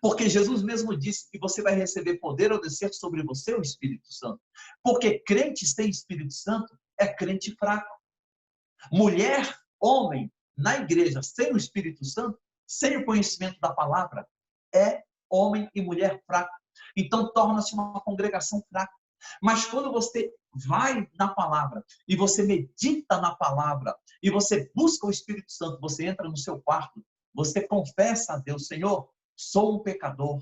Porque Jesus mesmo disse que você vai receber poder ao descer sobre você o Espírito Santo. Porque crente sem Espírito Santo é crente fraco. Mulher, homem, na igreja, sem o Espírito Santo, sem o conhecimento da palavra, é homem e mulher fraco. Então, torna-se uma congregação fraca. Mas quando você vai na palavra, e você medita na palavra, e você busca o Espírito Santo, você entra no seu quarto, você confessa a Deus, Senhor, sou um pecador,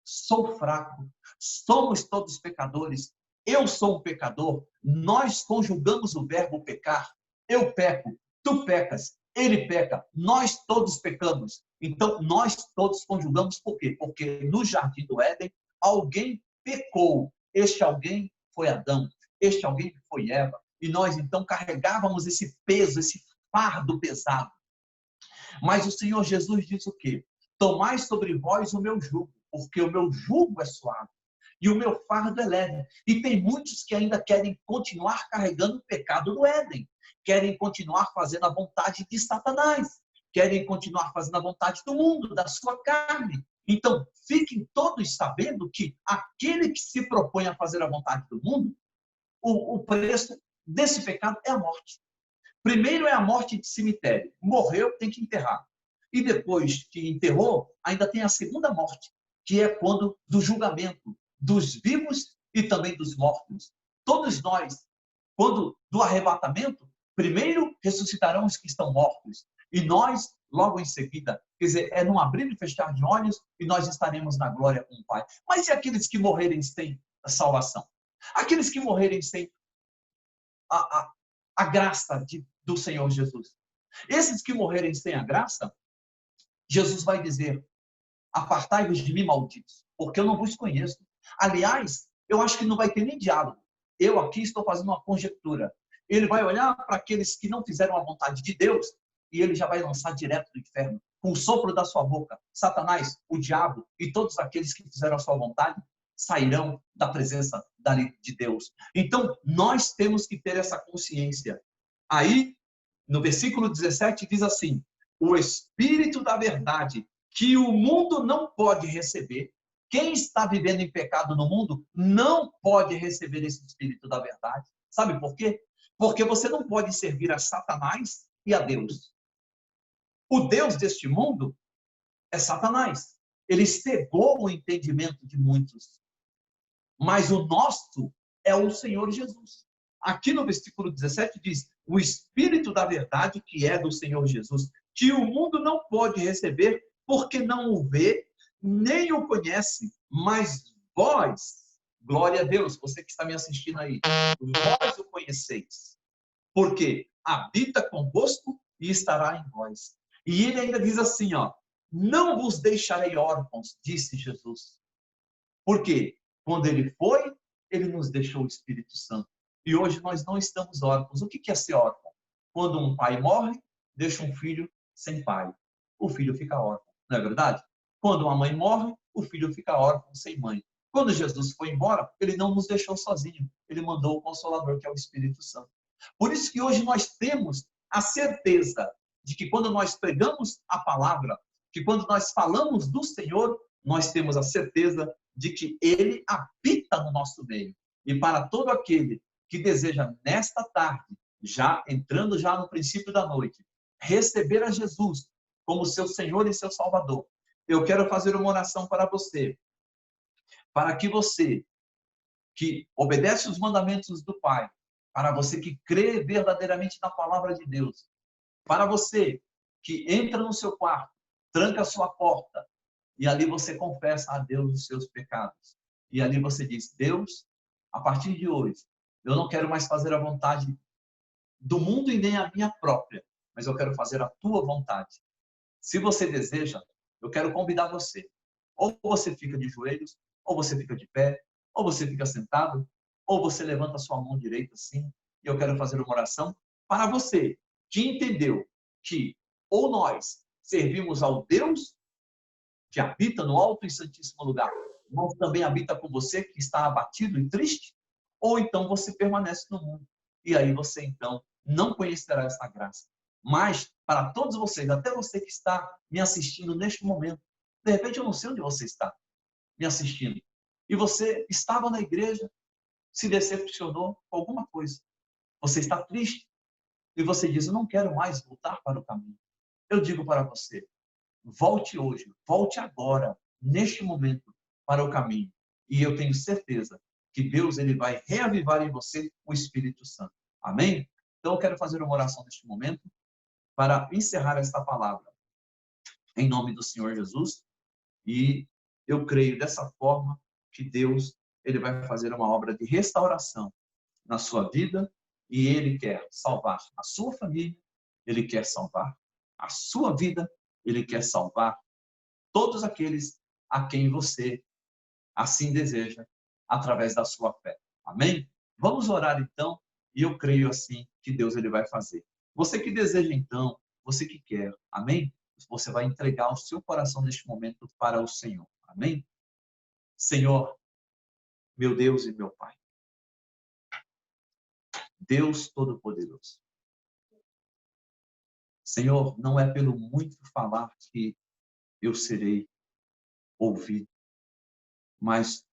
sou fraco, somos todos pecadores, eu sou um pecador, nós conjugamos o verbo pecar, eu peco, tu pecas, ele peca, nós todos pecamos. Então, nós todos conjugamos por quê? Porque no Jardim do Éden, alguém pecou. Este alguém foi Adão, este alguém foi Eva. E nós, então, carregávamos esse peso, esse fardo pesado. Mas o Senhor Jesus disse o quê? Tomai sobre vós o meu jugo, porque o meu jugo é suave e o meu fardo é leve. E tem muitos que ainda querem continuar carregando o pecado do Éden, querem continuar fazendo a vontade de Satanás, querem continuar fazendo a vontade do mundo, da sua carne. Então, fiquem todos sabendo que aquele que se propõe a fazer a vontade do mundo, o preço desse pecado é a morte. Primeiro é a morte de cemitério. Morreu, tem que enterrar. E depois que enterrou, ainda tem a segunda morte, que é quando do julgamento dos vivos e também dos mortos. todos nós, quando do arrebatamento, primeiro ressuscitarão os que estão mortos, e nós, logo em seguida, quer dizer, é num abrir e fechar de olhos, e nós estaremos na glória com o Pai. Mas e aqueles que morrerem sem a salvação? Aqueles que morrerem sem a, a, a graça do Senhor Jesus? Esses que morrerem sem a graça, Jesus vai dizer: apartai-vos de mim, malditos, porque eu não vos conheço. Aliás, eu acho que não vai ter nem diálogo. Eu aqui estou fazendo uma conjectura. Ele vai olhar para aqueles que não fizeram a vontade de Deus e ele já vai lançar direto do inferno, com o sopro da sua boca. Satanás, o diabo e todos aqueles que fizeram a sua vontade sairão da presença de Deus. Então, nós temos que ter essa consciência. Aí, no versículo 17, diz assim: o Espírito da verdade, que o mundo não pode receber. Quem está vivendo em pecado no mundo não pode receber esse Espírito da verdade. Sabe por quê? Porque você não pode servir a Satanás e a Deus. O Deus deste mundo é Satanás. Ele cegou o entendimento de muitos. Mas o nosso é o Senhor Jesus. Aqui no versículo 17 diz: o Espírito da verdade, que é do Senhor Jesus, que o mundo não pode receber, porque não o vê, nem o conhece, mas vós, glória a Deus, você que está me assistindo aí, vós o conheceis, porque habita convosco e estará em vós. E ele ainda diz assim, ó: não vos deixarei órfãos, disse Jesus. Por quê? Quando ele foi, ele nos deixou o Espírito Santo. E hoje nós não estamos órfãos. O que é ser órfão? Quando um pai morre, deixa um filho sem pai. O filho fica órfão, não é verdade? Quando uma mãe morre, o filho fica órfão sem mãe. Quando Jesus foi embora, ele não nos deixou sozinhos. Ele mandou o Consolador, que é o Espírito Santo. Por isso que hoje nós temos a certeza de que quando nós pregamos a palavra, que quando nós falamos do Senhor, nós temos a certeza de que Ele habita no nosso meio. E para todo aquele que deseja nesta tarde, já entrando já no princípio da noite, receber a Jesus como seu Senhor e seu Salvador, eu quero fazer uma oração para você, para que você que obedece os mandamentos do Pai, para você que crê verdadeiramente na palavra de Deus, para você que entra no seu quarto, tranca a sua porta, e ali você confessa a Deus os seus pecados. E ali você diz: Deus, a partir de hoje, eu não quero mais fazer a vontade do mundo e nem a minha própria, mas eu quero fazer a tua vontade. Se você deseja, eu quero convidar você. Ou você fica de joelhos, ou você fica de pé, ou você fica sentado, ou você levanta a sua mão direita assim, e eu quero fazer uma oração para você que entendeu que ou nós servimos ao Deus que habita no alto e santíssimo lugar, mas também habita com você que está abatido e triste, ou então você permanece no mundo. E aí você então não conhecerá essa graça. Mas para todos vocês, até você que está me assistindo neste momento, de repente eu não sei onde você está me assistindo, e você estava na igreja, se decepcionou com alguma coisa, você está triste, e você diz: eu não quero mais voltar para o caminho. Eu digo para você: volte hoje, volte agora, neste momento, para o caminho. E eu tenho certeza que Deus ele vai reavivar em você o Espírito Santo. Amém? Então eu quero fazer uma oração neste momento para encerrar esta palavra. Em nome do Senhor Jesus. E eu creio dessa forma que Deus ele vai fazer uma obra de restauração na sua vida, e Ele quer salvar a sua família, Ele quer salvar a sua vida, Ele quer salvar todos aqueles a quem você assim deseja, através da sua fé. Amém? Vamos orar então, e eu creio assim que Deus ele vai fazer. Você que deseja então, você que quer, amém? Você vai entregar o seu coração neste momento para o Senhor. Amém? Senhor, meu Deus e meu Pai, Deus Todo-Poderoso. Senhor, não é pelo muito falar que eu serei ouvido, mas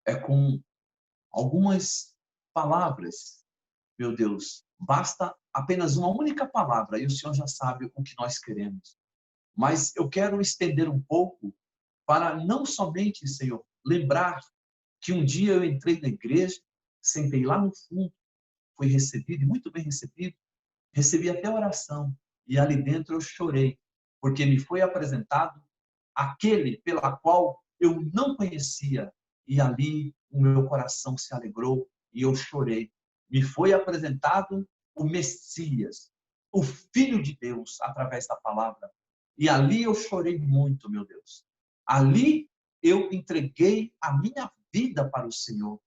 é com algumas palavras, meu Deus. Basta apenas uma única palavra e o Senhor já sabe o que nós queremos. Mas eu quero estender um pouco para não somente, Senhor, lembrar que um dia eu entrei na igreja Sentei lá no fundo, fui recebido, e muito bem recebido, recebi até oração, e ali dentro eu chorei, porque me foi apresentado aquele pela qual eu não conhecia, e ali o meu coração se alegrou e eu chorei. Me foi apresentado o Messias, o Filho de Deus, através da palavra. E ali eu chorei muito, meu Deus. Ali eu entreguei a minha vida para o Senhor.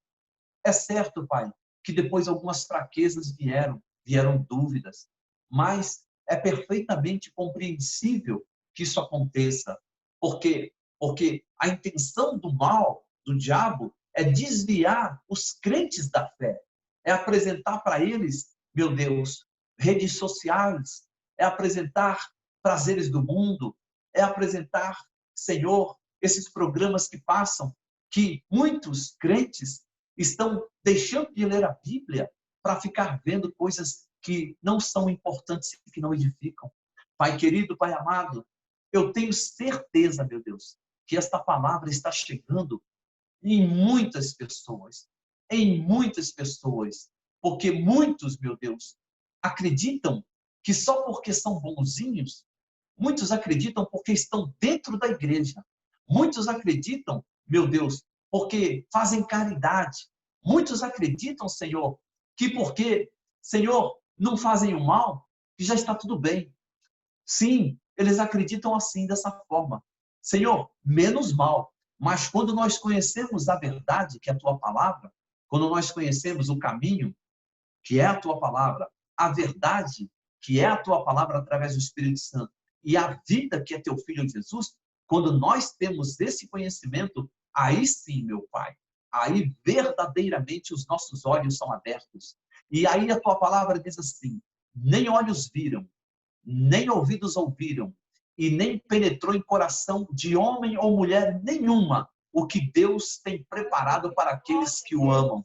É certo, Pai, que depois algumas fraquezas vieram dúvidas, mas é perfeitamente compreensível que isso aconteça. Por quê? Porque a intenção do mal, do diabo, é desviar os crentes da fé, é apresentar para eles, meu Deus, redes sociais, é apresentar prazeres do mundo, é apresentar, Senhor, esses programas que passam, que muitos crentes estão deixando de ler a Bíblia para ficar vendo coisas que não são importantes e que não edificam. Pai querido, Pai amado, eu tenho certeza, meu Deus, que esta palavra está chegando em muitas pessoas, porque muitos, meu Deus, acreditam que só porque são bonzinhos, muitos acreditam porque estão dentro da igreja, muitos acreditam, meu Deus, porque fazem caridade, muitos acreditam, Senhor, que porque, Senhor, não fazem o mal, que já está tudo bem. Sim, eles acreditam assim, dessa forma. Senhor, menos mal. Mas quando nós conhecemos a verdade, que é a tua palavra, quando nós conhecemos o caminho, que é a tua palavra, a verdade, que é a tua palavra através do Espírito Santo, e a vida, que é teu Filho Jesus, quando nós temos esse conhecimento, aí sim, meu Pai, aí verdadeiramente os nossos olhos são abertos. E aí a tua palavra diz assim: nem olhos viram, nem ouvidos ouviram, e nem penetrou em coração de homem ou mulher nenhuma o que Deus tem preparado para aqueles que o amam.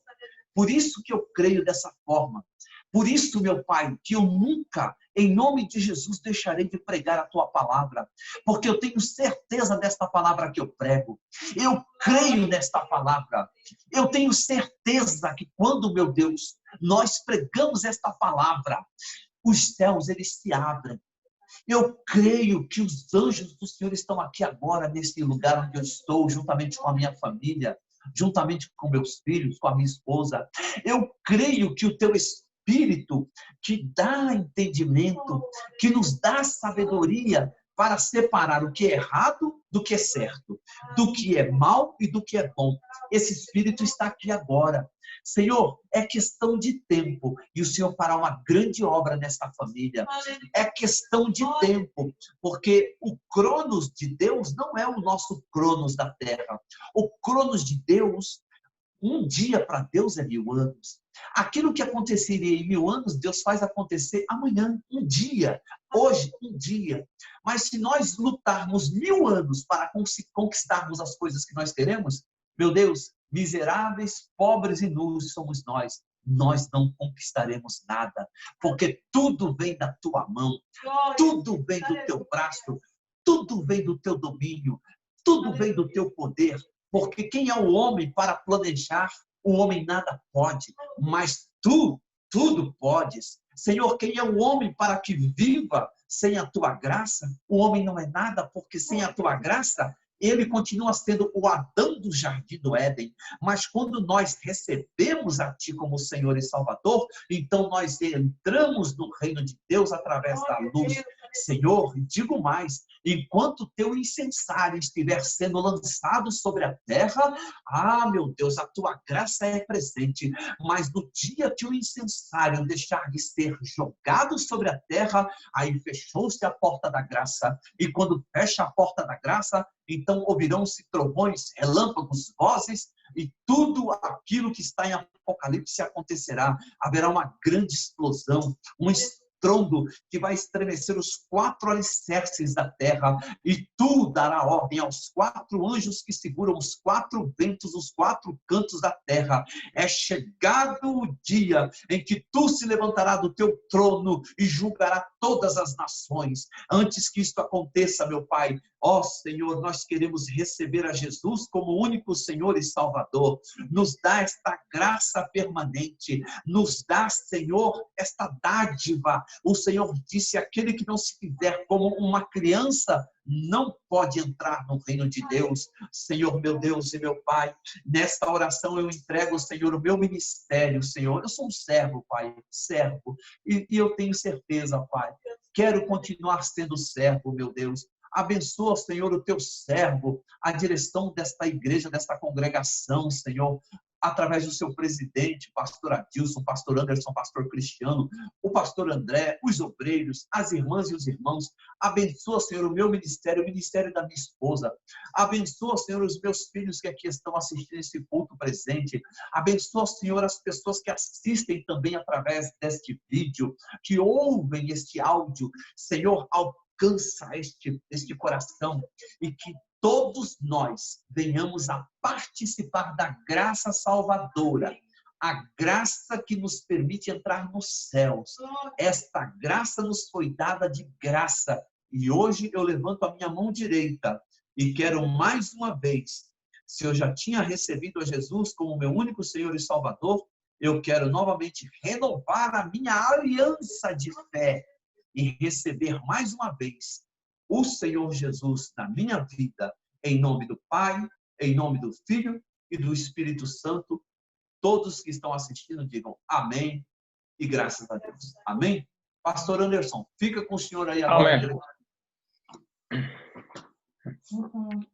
Por isso que eu creio dessa forma. Por isso, meu Pai, que eu nunca, em nome de Jesus, deixarei de pregar a tua palavra, porque eu tenho certeza desta palavra que eu prego. Eu creio nesta palavra. Eu tenho certeza que quando, meu Deus, nós pregamos esta palavra, os céus, eles se abrem. Eu creio que os anjos do Senhor estão aqui agora, nesse lugar onde eu estou, juntamente com a minha família, juntamente com meus filhos, com a minha esposa. Eu creio que o teu Espírito que dá entendimento, que nos dá sabedoria para separar o que é errado do que é certo, do que é mal e do que é bom. Esse Espírito está aqui agora. Senhor, é questão de tempo e o Senhor fará uma grande obra nesta família. É questão de tempo, porque o Cronos de Deus não é o nosso Cronos da Terra. O Cronos de Deus, um dia para Deus é 1000 anos. Aquilo que aconteceria em 1000 anos, Deus faz acontecer amanhã, um dia. Hoje, um dia. Mas se nós lutarmos 1000 anos para conquistarmos as coisas que nós queremos, meu Deus, miseráveis, pobres e nus somos nós. Nós não conquistaremos nada, porque tudo vem da tua mão, tudo vem do teu braço, tudo vem do teu domínio, tudo vem do teu poder, porque quem é o homem para planejar? O homem nada pode, mas tu tudo podes. Senhor, quem é o homem para que viva sem a tua graça? O homem não é nada, porque sem a tua graça ele continua sendo o Adão do Jardim do Éden. Mas quando nós recebemos a Ti como Senhor e Salvador, então nós entramos no reino de Deus através da luz. Senhor, digo mais, enquanto o teu incensário estiver sendo lançado sobre a terra, meu Deus, a tua graça é presente. Mas no dia que o incensário deixar de ser jogado sobre a terra, aí fechou-se a porta da graça. E quando fecha a porta da graça, então ouvirão-se trovões, relâmpagos, vozes, e tudo aquilo que está em Apocalipse acontecerá. Haverá uma grande explosão, um estrondo que vai estremecer os 4 alicerces da terra, e tu dará ordem aos 4 anjos que seguram os 4 ventos, os 4 cantos da terra. É chegado o dia em que tu se levantará do teu trono e julgará todas as nações. Antes que isto aconteça, meu Pai, ó Senhor, nós queremos receber a Jesus como único Senhor e Salvador. Nos dá esta graça permanente, nos dá, Senhor, esta dádiva. O Senhor disse: aquele que não se fizer como uma criança não pode entrar no reino de Deus. Senhor, meu Deus e meu Pai, nesta oração eu entrego, Senhor, o meu ministério, Senhor. Eu sou um servo, Pai, servo, e eu tenho certeza, Pai, quero continuar sendo servo, meu Deus. Abençoa, Senhor, o teu servo, a direção desta igreja, desta congregação, Senhor, através do seu presidente, pastor Adilson, pastor Anderson, pastor Cristiano, o pastor André, os obreiros, as irmãs e os irmãos. Abençoa, Senhor, o meu ministério, o ministério da minha esposa. Abençoa, Senhor, os meus filhos que aqui estão assistindo esse culto presente. Abençoa, Senhor, as pessoas que assistem também através deste vídeo, que ouvem este áudio. Senhor, alcança este coração, e que todos nós venhamos a participar da graça salvadora, a graça que nos permite entrar nos céus. Esta graça nos foi dada de graça, e hoje eu levanto a minha mão direita e quero mais uma vez, se eu já tinha recebido a Jesus como meu único Senhor e Salvador, eu quero novamente renovar a minha aliança de fé e receber mais uma vez o Senhor Jesus na minha vida, em nome do Pai, em nome do Filho e do Espírito Santo. Todos que estão assistindo digam amém e graças a Deus. Amém? Pastor Anderson, fica com o senhor aí agora. Amém.